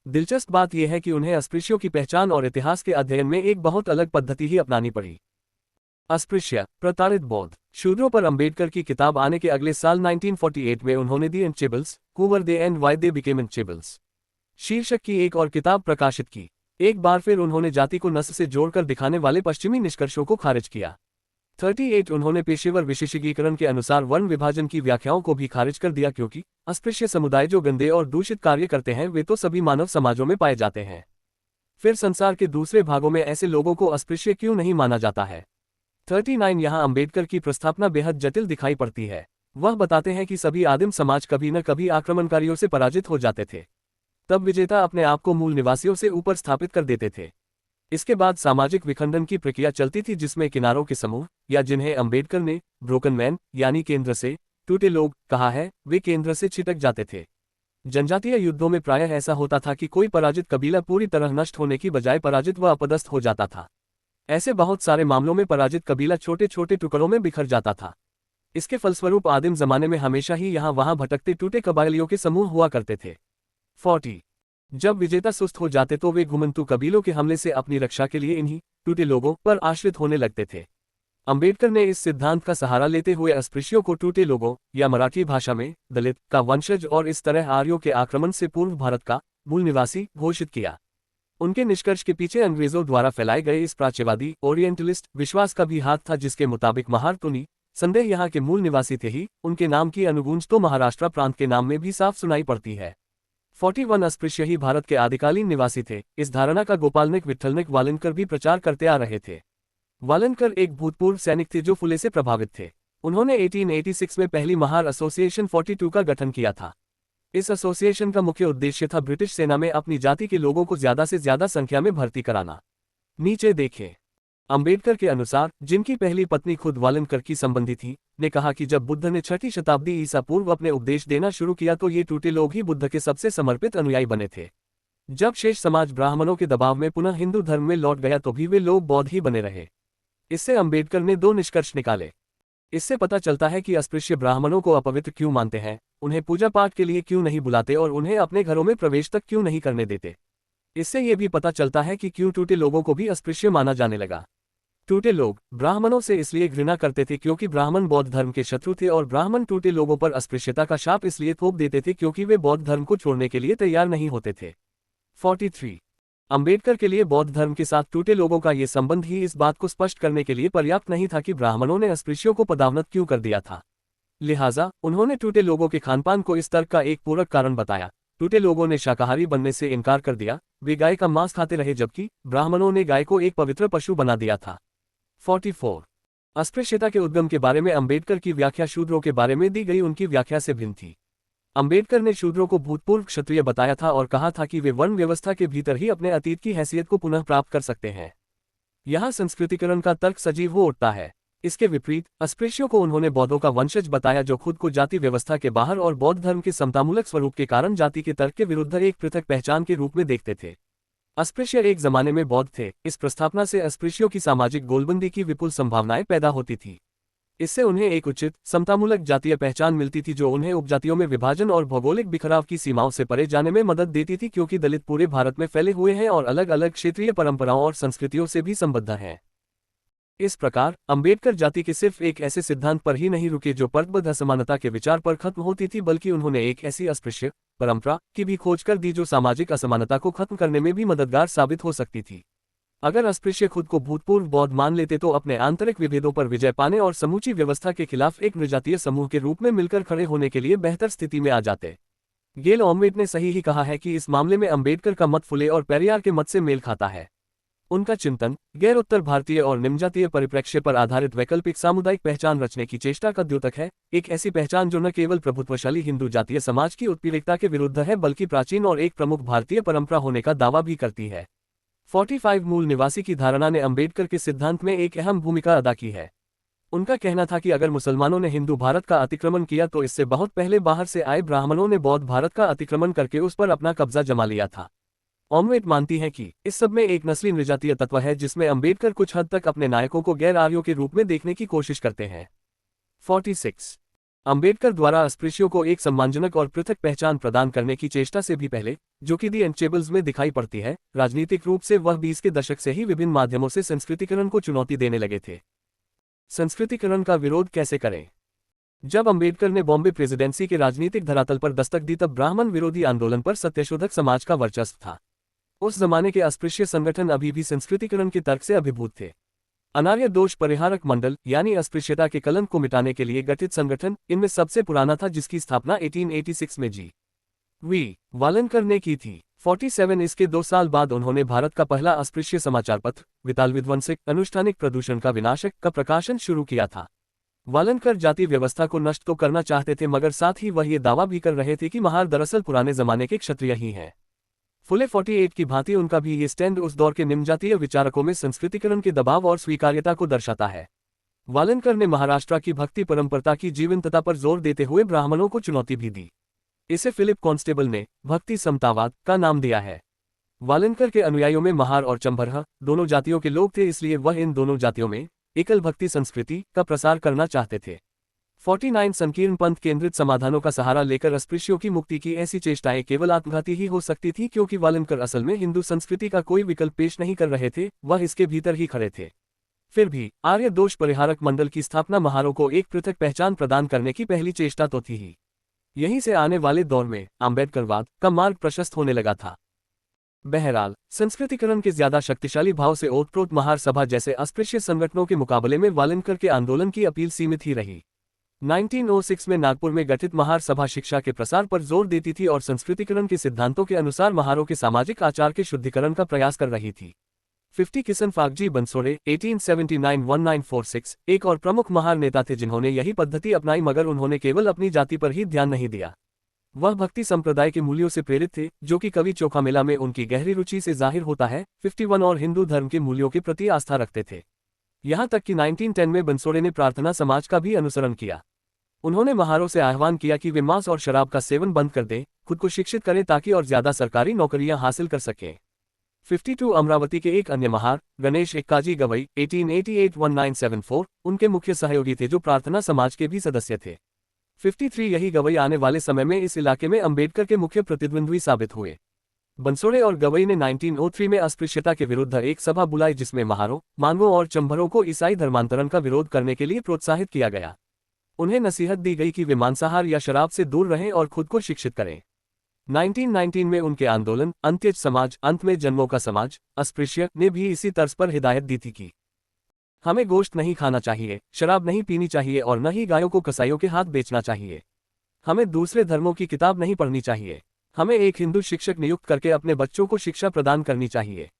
दिलचस्प बात यह है कि उन्हें अस्पृश्यों की पहचान और इतिहास के अध्ययन में एक बहुत अलग पद्धति ही अपनानी पड़ी। अस्पृश्य प्रताड़ित बौद्ध शूद्रों पर अंबेडकर की किताब आने के अगले साल 1948 में उन्होंने the untouchables who were they and why they became untouchables शीर्षक की एक और किताब प्रकाशित की। एक बार फिर उन्होंने जाति को नस्ल से जोड़कर दिखाने वाले पश्चिमी निष्कर्षों को खारिज किया। 38 उन्होंने पेशेवर विशेषीकरण के अनुसार वर्ण विभाजन की व्याख्याओं को भी खारिज कर दिया, क्योंकि अस्पृश्य समुदाय जो गंदे और दूषित कार्य करते हैं वे तो सभी मानव समाजों में पाए जाते हैं। फिर संसार के दूसरे भागों में ऐसे लोगों को अस्पृश्य क्यों नहीं माना जाता है। 39 यहाँ अंबेडकर की प्रस्तावना बेहद जटिल दिखाई पड़ती है। वह बताते हैं कि सभी आदिम समाज कभी न कभी आक्रमणकारियों से पराजित हो जाते थे। तब विजेता अपने आप को मूल निवासियों से ऊपर स्थापित कर देते थे। इसके बाद सामाजिक विखंडन की प्रक्रिया चलती थी, जिसमें किनारों के समूह या जिन्हें अंबेडकर ने ब्रोकन मैन यानी केंद्र से टूटे लोग कहा है, वे केंद्र से छिटक जाते थे। जनजातीय युद्धों में प्रायः ऐसा होता था कि कोई पराजित कबीला पूरी तरह नष्ट होने की बजाय पराजित व अपदस्थ हो जाता था। ऐसे बहुत सारे मामलों में पराजित कबीला छोटे छोटे टुकड़ों में बिखर जाता था। इसके फलस्वरूप आदिम जमाने में हमेशा ही यहाँ वहाँ भटकते टूटे कबायलियों के समूह हुआ करते थे। 40 जब विजेता सुस्त हो जाते तो वे घुमंतू कबीलों के हमले से अपनी रक्षा के लिए इन्हीं टूटे लोगों पर आश्रित होने लगते थे। अंबेडकर ने इस सिद्धांत का सहारा लेते हुए अस्पृश्यों को टूटे लोगों या मराठी भाषा में दलित का वंशज और इस तरह आर्यों के आक्रमण से पूर्व भारत का मूल निवासी घोषित किया। उनके निष्कर्ष के पीछे अंग्रेजों द्वारा फैलाए गए इस प्राच्यवादी ओरिएंटलिस्ट विश्वास का भी हाथ था, जिसके मुताबिक महारतुनी संदेह यहाँ के मूल निवासी थे ही। उनके नाम की अनुगूंज तो महाराष्ट्र प्रांत के नाम में भी साफ सुनाई पड़ती है। 41 अस्पृश्य ही भारत के आदिकालीन निवासी थे। इस धारणा का गोपालनिक विट्ठलनिक वालनकर भी प्रचार करते आ रहे थे। वालनकर एक भूतपूर्व सैनिक थे जो फुले से प्रभावित थे। उन्होंने 1886 में पहली महार एसोसिएशन 42 का गठन किया था। इस एसोसिएशन का मुख्य उद्देश्य था ब्रिटिश सेना में अपनी जाति के लोगों को ज्यादा से ज्यादा संख्या में भर्ती कराना। नीचे देखें। अंबेडकर के अनुसार, जिनकी पहली पत्नी खुद वालनकर की संबंधी थी, ने कहा कि जब बुद्ध ने 6ठी शताब्दी ईसा पूर्व अपने उपदेश देना शुरू किया तो ये टूटे लोग ही बुद्ध के सबसे समर्पित अनुयायी बने थे। जब शेष समाज ब्राह्मणों के दबाव में पुनः हिंदू धर्म में लौट गया तो भी वे लोग बौद्ध ही बने रहे। इससे अंबेडकर ने 2 निष्कर्ष निकाले। इससे पता चलता है कि अस्पृश्य ब्राह्मणों को अपवित्र क्यों मानते हैं, उन्हें पूजा पाठ के लिए क्यों नहीं बुलाते और उन्हें अपने घरों में प्रवेश तक क्यों नहीं करने देते। इससे यह भी पता चलता है कि क्यों टूटे लोगों को भी अस्पृश्य माना जाने लगा। टूटे लोग ब्राह्मणों से इसलिए घृणा करते थे क्योंकि ब्राह्मण बौद्ध धर्म के शत्रु थे, और ब्राह्मण टूटे लोगों पर अस्पृश्यता का शाप इसलिए थोप देते थे क्योंकि वे बौद्ध धर्म को छोड़ने के लिए तैयार नहीं होते थे। 43 अंबेडकर के लिए बौद्ध धर्म के साथ टूटे लोगों का ये संबंध ही इस बात को स्पष्ट करने के लिए पर्याप्त नहीं था कि ब्राह्मणों ने अस्पृश्यों को पदावनत क्यों कर दिया था। लिहाजा उन्होंने टूटे लोगों के खानपान को इस तर्क का एक पूरक कारण बताया। टूटे लोगों ने शाकाहारी बनने से इनकार कर दिया, वे गाय का मांस खाते रहे, जबकि ब्राह्मणों ने गाय को एक पवित्र पशु बना दिया था। 44 अस्पृश्यता के उद्गम के बारे में अंबेडकर की व्याख्या शूद्रों के बारे में दी गई उनकी व्याख्या से भिन्न थी। अंबेडकर ने शूद्रों को भूतपूर्व क्षत्रिय बताया था और कहा था कि वे वर्ण व्यवस्था के भीतर ही अपने अतीत की हैसियत को पुनः प्राप्त कर सकते हैं। यहाँ संस्कृतिकरण का तर्क सजीव हो उठता है। इसके विपरीत अस्पृश्यों को उन्होंने बौद्धों का वंशज बताया, जो खुद को जाति व्यवस्था के बाहर और बौद्ध धर्म के समतामूलक स्वरूप के कारण जाति के तर्क के विरुद्ध एक पृथक पहचान के रूप में देखते थे। अस्पृश्य एक जमाने में बौद्ध थे। इस प्रस्थापना से अस्पृश्यों की सामाजिक गोलबंदी की विपुल संभावनाएं पैदा होती थी। इससे उन्हें एक उचित समतामूलक जातीय पहचान मिलती थी, जो उन्हें उपजातियों में विभाजन और भौगोलिक बिखराव की सीमाओं से परे जाने में मदद देती थी, क्योंकि दलित पूरे भारत में फैले हुए हैं और अलग अलग क्षेत्रीय परंपराओं और संस्कृतियों से भी संबद्ध हैं। इस प्रकार अंबेडकर जाति के सिर्फ एक ऐसे सिद्धांत पर ही नहीं रुके जो परतबद्ध असमानता के विचार पर खत्म होती थी, बल्कि उन्होंने एक ऐसी अस्पृश्य परंपरा की भी खोज कर दी जो सामाजिक असमानता को खत्म करने में भी मददगार साबित हो सकती थी। अगर अस्पृश्य खुद को भूतपूर्व बौद्ध मान लेते तो अपने आंतरिक विभेदों पर विजय पाने और समूची व्यवस्था के खिलाफ एक नृजातीय समूह के रूप में मिलकर खड़े होने के लिए बेहतर स्थिति में आ जाते। गेल ऑमवेट ने सही ही कहा है कि इस मामले में अंबेडकर का मत फुले और पेरियार के मत से मेल खाता है। उनका चिंतन गैर उत्तर भारतीय और निम्नजातीय परिप्रेक्ष्य पर आधारित वैकल्पिक सामुदायिक पहचान रचने की चेष्टा का द्योतक है, एक ऐसी पहचान जो न केवल प्रभुत्वशाली हिंदू जातीय समाज की उत्पीड़ितता के विरुद्ध है, बल्कि प्राचीन और एक प्रमुख भारतीय परंपरा होने का दावा भी करती है। 45 मूल निवासी की धारणा ने अंबेडकर के सिद्धांत में एक अहम भूमिका अदा की है। उनका कहना था कि अगर मुसलमानों ने हिंदू भारत का अतिक्रमण किया तो इससे बहुत पहले बाहर से आए ब्राह्मणों ने बौद्ध भारत का अतिक्रमण करके उस पर अपना कब्जा जमा लिया था। ऑमवेट मानती हैं कि इस सब में एक नस्ली नृजातीय तत्व है, जिसमें अंबेडकर कुछ हद तक अपने नायकों को गैर आर्यों के रूप में देखने की कोशिश करते हैं। 46 अंबेडकर द्वारा अस्पृश्यों को एक सम्मानजनक और पृथक पहचान प्रदान करने की चेष्टा से भी पहले, जो कि दी अनचेबल्स में दिखाई पड़ती है, राजनीतिक रूप से वह 20 के दशक से ही विभिन्न माध्यमों से संस्कृतिकरण को चुनौती देने लगे थे। संस्कृतिकरण का विरोध कैसे करें? जब अंबेडकर ने बॉम्बे प्रेसिडेंसी के राजनीतिक धरातल पर दस्तक दी तब ब्राह्मण विरोधी आंदोलन पर सत्यशोधक समाज का वर्चस्व था। उस जमाने के अस्पृश्य संगठन अभी भी संस्कृतिकरण के तर्क से अभिभूत थे। अनार्य दोष परिहारक मंडल यानी अस्पृश्यता के कलंक को मिटाने के लिए गठित संगठन इनमें सबसे पुराना था, जिसकी स्थापना 1886 में जी.वी. वालनकर ने की थी। 47 इसके 2 साल बाद उन्होंने भारत का पहला अस्पृश्य समाचार पत्र विताल विध्वंसक अनुष्ठानिक प्रदूषण का विनाशक का प्रकाशन शुरू किया था। वालनकर जाति व्यवस्था को नष्ट तो करना चाहते थे, मगर साथ ही वह ये दावा भी कर रहे थे कि महार दरअसल पुराने जमाने के क्षत्रिय ही हैं। फुले 48 की भांति उनका भी ये स्टैंड उस दौर के निम्नजातीय विचारकों में संस्कृतिकरण के दबाव और स्वीकार्यता को दर्शाता है। वालनकर ने महाराष्ट्र की भक्ति परंपरा की जीवंतता पर जोर देते हुए ब्राह्मणों को चुनौती भी दी। इसे फिलिप कॉन्स्टेबल ने भक्ति समतावाद का नाम दिया है। वालनकर के अनुयायियों में महार और चंबरह दोनों जातियों के लोग थे, इसलिए वह इन दोनों जातियों में एकल भक्ति संस्कृति का प्रसार करना चाहते थे। 49 संकीर्ण पंथ केंद्रित समाधानों का सहारा लेकर अस्पृश्यों की मुक्ति की ऐसी चेष्टाएं केवल आत्मघाती ही हो सकती थी, क्योंकि वालनकर असल में हिंदू संस्कृति का कोई विकल्प पेश नहीं कर रहे थे, वह इसके भीतर ही खड़े थे। फिर भी आर्य दोष परिहारक मंडल की स्थापना महारों को एक पृथक पहचान प्रदान करने की पहली चेष्टा तो थी ही। यहीं से आने वाले दौर में आम्बेडकरवाद का मार्ग प्रशस्त होने लगा था। बहरहाल संस्कृतिकरण के ज्यादा शक्तिशाली भाव से ओतप्रोत महार सभा जैसे अस्पृश्य संगठनों के मुकाबले में वालनकर के आंदोलन की अपील सीमित ही रही। 1906 में नागपुर में गठित महार सभा शिक्षा के प्रसार पर जोर देती थी और संस्कृतिकरण के सिद्धांतों के अनुसार महारों के सामाजिक आचार के शुद्धिकरण का प्रयास कर रही थी। 50 किशन फागजी बंसोड़े 1879-1946 एक और प्रमुख महार नेता थे जिन्होंने यही पद्धति अपनाई, मगर उन्होंने केवल अपनी जाति पर ही ध्यान नहीं दिया। वह भक्ति संप्रदाय के मूल्यों से प्रेरित थे, जो कि कवि चोखामेला में उनकी गहरी रुचि से जाहिर होता है। 51 और हिंदू धर्म के मूल्यों के प्रति आस्था रखते थे। यहाँ तक कि 1910 में बंसोड़े ने प्रार्थना समाज का भी अनुसरण किया। उन्होंने महारों से आह्वान किया कि वे मांस और शराब का सेवन बंद कर दें, खुद को शिक्षित करें ताकि और ज्यादा सरकारी नौकरियां हासिल कर सकें। 52 अमरावती के एक अन्य महार गणेश एक्काजी गवई 1888-1974 उनके मुख्य सहयोगी थे, जो प्रार्थना समाज के भी सदस्य थे। 53 यही गवई आने वाले समय में इस इलाके में अंबेडकर के मुख्य प्रतिद्वंद्वी साबित हुए। बंसोड़े और गवई ने 1903 में अस्पृश्यता के विरुद्ध एक सभा बुलाई, जिसमें महारों, मानवों और चंबरों को ईसाई धर्मांतरण का विरोध करने के लिए प्रोत्साहित किया गया। उन्हें नसीहत दी गई कि वे मांसाहार या शराब से दूर रहें और खुद को शिक्षित करें। 1919 में उनके आंदोलन अंत्यज समाज, अंत में जन्मों का समाज, अस्पृश्य ने भी इसी तर्ज पर हिदायत दी थी कि हमें गोश्त नहीं खाना चाहिए, शराब नहीं पीनी चाहिए और न ही गायों को कसाईयों के हाथ बेचना चाहिए। हमें दूसरे धर्मों की किताब नहीं पढ़नी चाहिए। हमें एक हिंदू शिक्षक नियुक्त करके अपने बच्चों को शिक्षा प्रदान करनी चाहिए।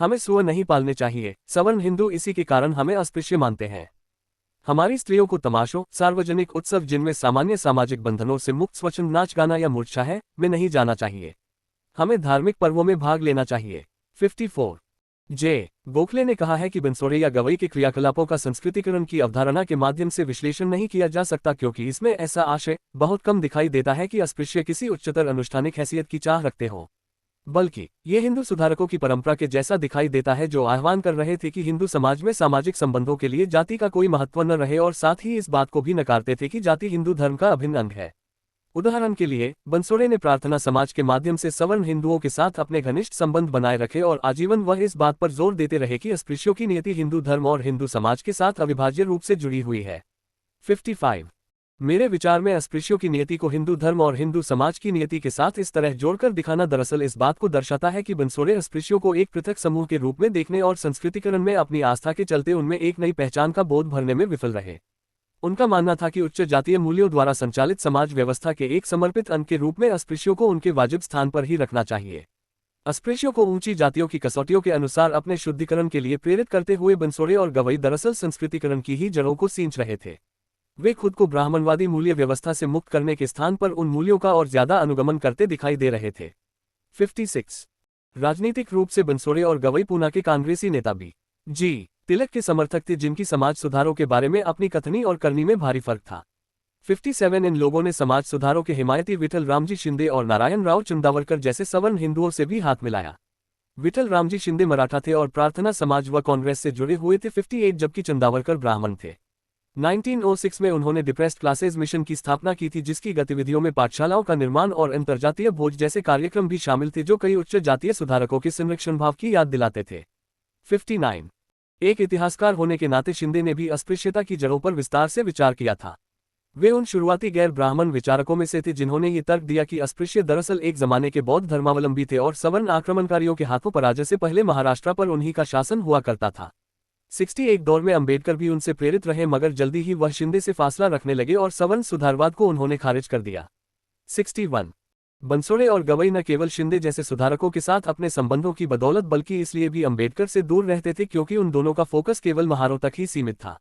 हमें सूअर नहीं पालने चाहिए। सवर्ण हिंदू इसी के कारण हमें अस्पृश्य मानते हैं। हमारी स्त्रियों को तमाशों, सार्वजनिक उत्सव जिनमें सामान्य सामाजिक बंधनों से मुक्त स्वच्छंद नाच गाना या मूर्छा है में नहीं जाना चाहिए। हमें धार्मिक पर्वों में भाग लेना चाहिए। 54 जे गोखले ने कहा है कि बंसोड़े या गवई के क्रियाकलापों का संस्कृतिकरण की अवधारणा के माध्यम से विश्लेषण नहीं किया जा सकता, क्योंकि इसमें ऐसा आशय बहुत कम दिखाई देता है कि अस्पृश्य किसी उच्चतर अनुष्ठानिक हैसियत की चाह रखते हों, बल्कि ये हिंदू सुधारकों की परंपरा के जैसा दिखाई देता है, जो आह्वान कर रहे थे कि हिंदू समाज में सामाजिक संबंधों के लिए जाति का कोई महत्व न रहे और साथ ही इस बात को भी नकारते थे कि जाति हिंदू धर्म का अभिन्न अंग है। उदाहरण के लिए बंसोड़े ने प्रार्थना समाज के माध्यम से सवर्ण हिंदुओं के साथ अपने घनिष्ठ संबंध बनाए रखे और आजीवन वह इस बात पर जोर देते रहे कि अस्पृश्यों की नियति हिंदू धर्म और हिंदू समाज के साथ अविभाज्य रूप से जुड़ी हुई है। 55 मेरे विचार में अस्पृश्यों की नियति को हिंदू धर्म और हिंदू समाज की नियति के साथ इस तरह जोड़कर दिखाना दरअसल इस बात को दर्शाता है कि बंसोड़े अस्पृश्यों को एक पृथक समूह के रूप में देखने और संस्कृतिकरण में अपनी आस्था के चलते उनमें एक नई पहचान का बोध भरने में विफल रहे। उनका मानना था कि उच्च जातीय मूल्यों द्वारा संचालित समाज व्यवस्था के एक समर्पित अंग के रूप में अस्पृश्यों को उनके वाजिब स्थान पर ही रखना चाहिए। अस्पृश्यों को ऊंची जातियों की कसौटियों के अनुसार अपने शुद्धिकरण के लिए प्रेरित करते हुए बंसोड़े और गवई दरअसल संस्कृतिकरण की ही जड़ों को सींच रहे थे। वे खुद को ब्राह्मणवादी मूल्य व्यवस्था से मुक्त करने के स्थान पर उन मूल्यों का और ज्यादा अनुगमन करते दिखाई दे रहे थे। 56 राजनीतिक रूप से बंसोड़े और गवई पूना के कांग्रेसी नेता भी जी तिलक के समर्थक थे, जिनकी समाज सुधारों के बारे में अपनी कथनी और करनी में भारी फर्क था। 57 इन लोगों ने समाज सुधारों के हिमायती विठल रामजी शिंदे और नारायण राव चंदावरकर जैसे सवर्ण हिंदुओं से भी हाथ मिलाया। विठल रामजी शिंदे मराठा थे और प्रार्थना समाज व कांग्रेस से जुड़े हुए थे 58, जबकि चंदावरकर ब्राह्मण थे। 1906 में उन्होंने डिप्रेस्ड क्लासेज मिशन की स्थापना की थी, जिसकी गतिविधियों में पाठशालाओं का निर्माण और अंतर्जातीय भोज जैसे कार्यक्रम भी शामिल थे, जो कई उच्च जातीय सुधारकों के संरक्षण भाव की याद दिलाते थे। 59 एक इतिहासकार होने के नाते शिंदे ने भी अस्पृश्यता की जड़ों पर विस्तार से विचार किया था। वे उन शुरुआती गैर ब्राह्मण विचारकों में से थे जिन्होंने ये तर्क दिया कि अस्पृश्य दरअसल एक जमाने के बौद्ध धर्मावलंबी थे और सवर्ण आक्रमणकारियों के हाथों पराजय से पहले महाराष्ट्र पर उन्हीं का शासन हुआ करता था। 61 दौर में अंबेडकर भी उनसे प्रेरित रहे, मगर जल्दी ही वह शिंदे से फासला रखने लगे और सवर्ण सुधारवाद को उन्होंने खारिज कर दिया। 61 बंसोड़े और गवई न केवल शिंदे जैसे सुधारकों के साथ अपने संबंधों की बदौलत बल्कि इसलिए भी अंबेडकर से दूर रहते थे क्योंकि उन दोनों का फोकस केवल महारों तक ही सीमित था।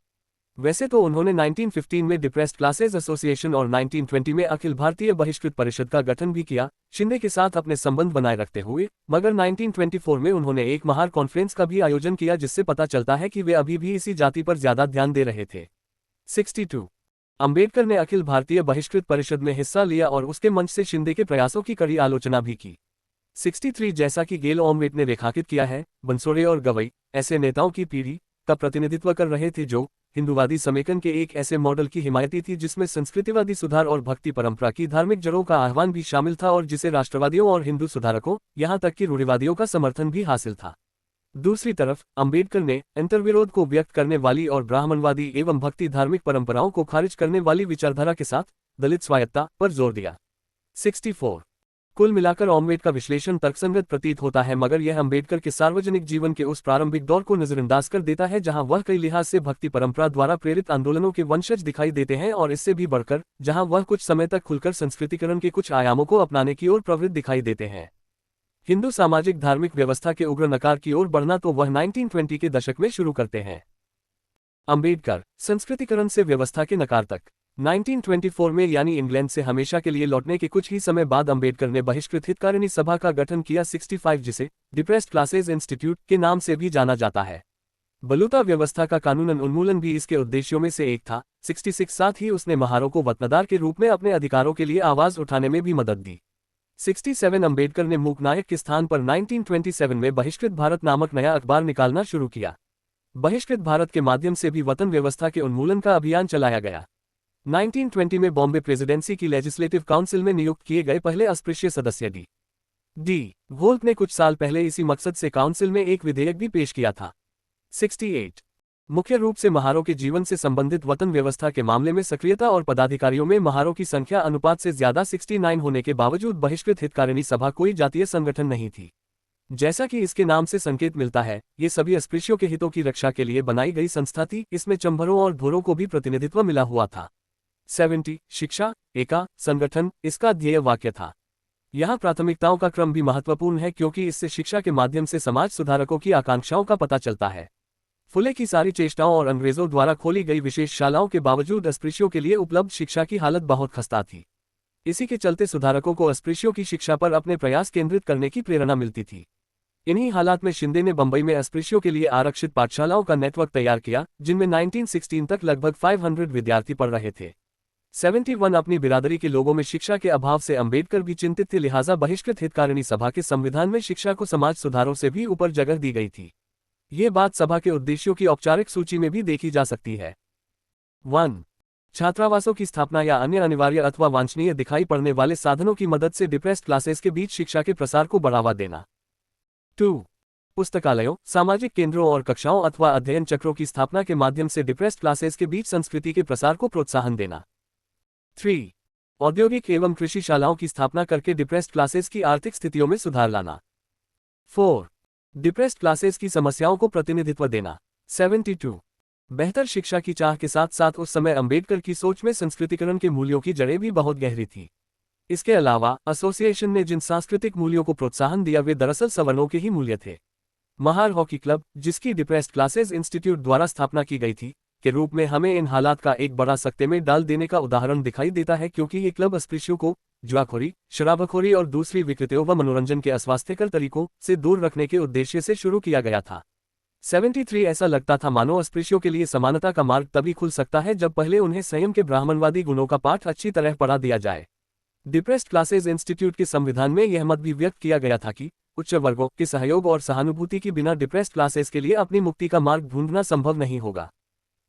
वैसे तो उन्होंने 1915 में डिप्रेस्ड क्लासेज एसोसिएशन और 1920 में अखिल भारतीय बहिष्कृत परिषद का गठन भी किया, शिंदे के साथ अपने संबंध बनाए रखते हुए, मगर 1924 में उन्होंने एक महार कॉन्फ्रेंस का भी आयोजन किया, जिससे पता चलता है कि वे अभी भी इसी जाति पर ज्यादा ध्यान दे रहे थे। 62 अंबेडकर ने अखिल भारतीय बहिष्कृत परिषद में हिस्सा लिया और उसके मंच से शिंदे के प्रयासों की कड़ी आलोचना भी की। 63 जैसा कि गेल ओमवेट ने रेखांकित किया है, बंसोड़े और गवई ऐसे नेताओं की पीढ़ी का प्रतिनिधित्व कर रहे थे जो हिंदूवादी समेकन के एक ऐसे मॉडल की हिमायती थी जिसमें संस्कृतिवादी सुधार और भक्ति परंपरा की धार्मिक जड़ों का आह्वान भी शामिल था और जिसे राष्ट्रवादियों और हिंदू सुधारकों, यहां तक कि रूढ़िवादियों का समर्थन भी हासिल था। दूसरी तरफ अंबेडकर ने अंतर्विरोध को व्यक्त करने वाली और ब्राह्मणवादी एवं भक्ति धार्मिक परंपराओं को खारिज करने वाली विचारधारा के साथ दलित स्वायत्तता पर जोर दिया। 64 कुल मिलाकर ओमवेट का विश्लेषण तर्कसंगत प्रतीत होता है, मगर यह अंबेडकर के सार्वजनिक जीवन के उस प्रारंभिक दौर को नजरअंदाज कर देता है जहां वह कई लिहाज से भक्ति परंपरा द्वारा प्रेरित आंदोलनों के वंशज दिखाई देते हैं, और इससे भी बढ़कर जहां वह कुछ समय तक खुलकर संस्कृतिकरण के कुछ आयामों को अपनाने की ओर प्रवृत्त दिखाई देते हैं। हिंदू सामाजिक धार्मिक व्यवस्था के उग्र नकार की ओर बढ़ना तो वह 1920 के दशक में शुरू करते हैं। अंबेडकर संस्कृतिकरण से व्यवस्था के नकार तक 1924 में यानी इंग्लैंड से हमेशा के लिए लौटने के कुछ ही समय बाद अंबेडकर ने बहिष्कृत हितकारिणी सभा का गठन किया 65, जिसे डिप्रेस्ड क्लासेज इंस्टीट्यूट के नाम से भी जाना जाता है। बलूता व्यवस्था का कानूनन उन्मूलन भी इसके उद्देश्यों में से एक था। 66 साथ ही उसने महारों को वतनदार के रूप में अपने अधिकारों के लिए आवाज उठाने में भी मदद दी। 67 अंबेडकर ने मूकनायक के स्थान पर 1927 में बहिष्कृत भारत नामक नया अखबार निकालना शुरू किया। बहिष्कृत भारत के माध्यम से भी वतन व्यवस्था के उन्मूलन का अभियान चलाया गया। 1920 में बॉम्बे प्रेसिडेंसी की लेजिस्लेटिव काउंसिल में नियुक्त किए गए पहले अस्पृश्य सदस्य डी वोल्ट ने कुछ साल पहले इसी मकसद से काउंसिल में एक विधेयक भी पेश किया था। 68 मुख्य रूप से महारों के जीवन से संबंधित वेतन व्यवस्था के मामले में सक्रियता और पदाधिकारियों में महारों की संख्या अनुपात से ज्यादा 69 होने के बावजूद बहिष्कृत हितकारिणी सभा कोई जातीय संगठन नहीं थी। जैसा कि इसके नाम से संकेत मिलता है, ये सभी अस्पृश्यों के हितों की रक्षा के लिए बनाई गई संस्था थी। इसमें चंबरों और धोरों को भी प्रतिनिधित्व मिला हुआ था। 70 शिक्षा एका संगठन इसका ध्येय वाक्य था। यहाँ प्राथमिकताओं का क्रम भी महत्वपूर्ण है क्योंकि इससे शिक्षा के माध्यम से समाज सुधारकों की आकांक्षाओं का पता चलता है। फुले की सारी चेष्टाओं और अंग्रेजों द्वारा खोली गई विशेष शालाओं के बावजूद अस्पृश्यों के लिए उपलब्ध शिक्षा की हालत बहुत खस्ता थी। इसी के चलते सुधारकों को अस्पृश्यों की शिक्षा पर अपने प्रयास केंद्रित करने की प्रेरणा मिलती थी। इन्हीं हालात में शिंदे ने बंबई में अस्पृश्यों के लिए आरक्षित पाठशालाओं का नेटवर्क तैयार किया, जिनमें 1916 तक लगभग 500 विद्यार्थी पढ़ रहे थे। 71 अपनी बिरादरी के लोगों में शिक्षा के अभाव से अंबेडकर भी चिंतित थे, लिहाजा बहिष्कृत हितकारिणी सभा के संविधान में शिक्षा को समाज सुधारों से भी ऊपर जगह दी गई थी। ये बात सभा के उद्देश्यों की औपचारिक सूची में भी देखी जा सकती है। 1. छात्रावासों की स्थापना या अन्य अनिवार्य अथवा वांछनीय दिखाई पड़ने वाले साधनों की मदद से डिप्रेस्ड क्लासेस के बीच शिक्षा के प्रसार को बढ़ावा देना। 2. पुस्तकालयों, सामाजिक केंद्रों और कक्षाओं अथवा अध्ययन चक्रों की स्थापना के माध्यम से डिप्रेस्ड क्लासेस के बीच संस्कृति के प्रसार को प्रोत्साहन देना। 3. औद्योगिक एवं कृषि शालाओं की स्थापना करके डिप्रेस्ड क्लासेस की आर्थिक स्थितियों में सुधार लाना। 4. डिप्रेस्ड क्लासेस की समस्याओं को प्रतिनिधित्व देना। 72. बेहतर शिक्षा की चाह के साथ साथ उस समय अंबेडकर की सोच में संस्कृतिकरण के मूल्यों की जड़ें भी बहुत गहरी थी। इसके अलावा एसोसिएशन ने जिन सांस्कृतिक मूल्यों को प्रोत्साहन दिया वे दरअसल सवर्णों के ही मूल्य थे। महार हॉकी क्लब, जिसकी डिप्रेस्ड क्लासेस इंस्टीट्यूट द्वारा स्थापना की गई थी, के रूप में हमें इन हालात का एक बड़ा सकते में डाल देने का उदाहरण दिखाई देता है, क्योंकि ये क्लब अस्पृश्यों को जुआखोरी, शराबखोरी और दूसरी विकृतियों व मनोरंजन के अस्वास्थ्यकर तरीकों से दूर रखने के उद्देश्य से शुरू किया गया था। 73 ऐसा लगता था मानो अस्पृश्यों के लिए समानता का मार्ग तभी खुल सकता है जब पहले उन्हें संयम के ब्राह्मणवादी गुणों का पाठ अच्छी तरह पढ़ा दिया जाए। डिप्रेस्ड क्लासेस इंस्टीट्यूट के संविधान में यह मत भी व्यक्त किया गया था कि उच्च वर्गों के सहयोग और सहानुभूति के बिना डिप्रेस्ड क्लासेस के लिए अपनी मुक्ति का मार्ग ढूंढना संभव नहीं होगा।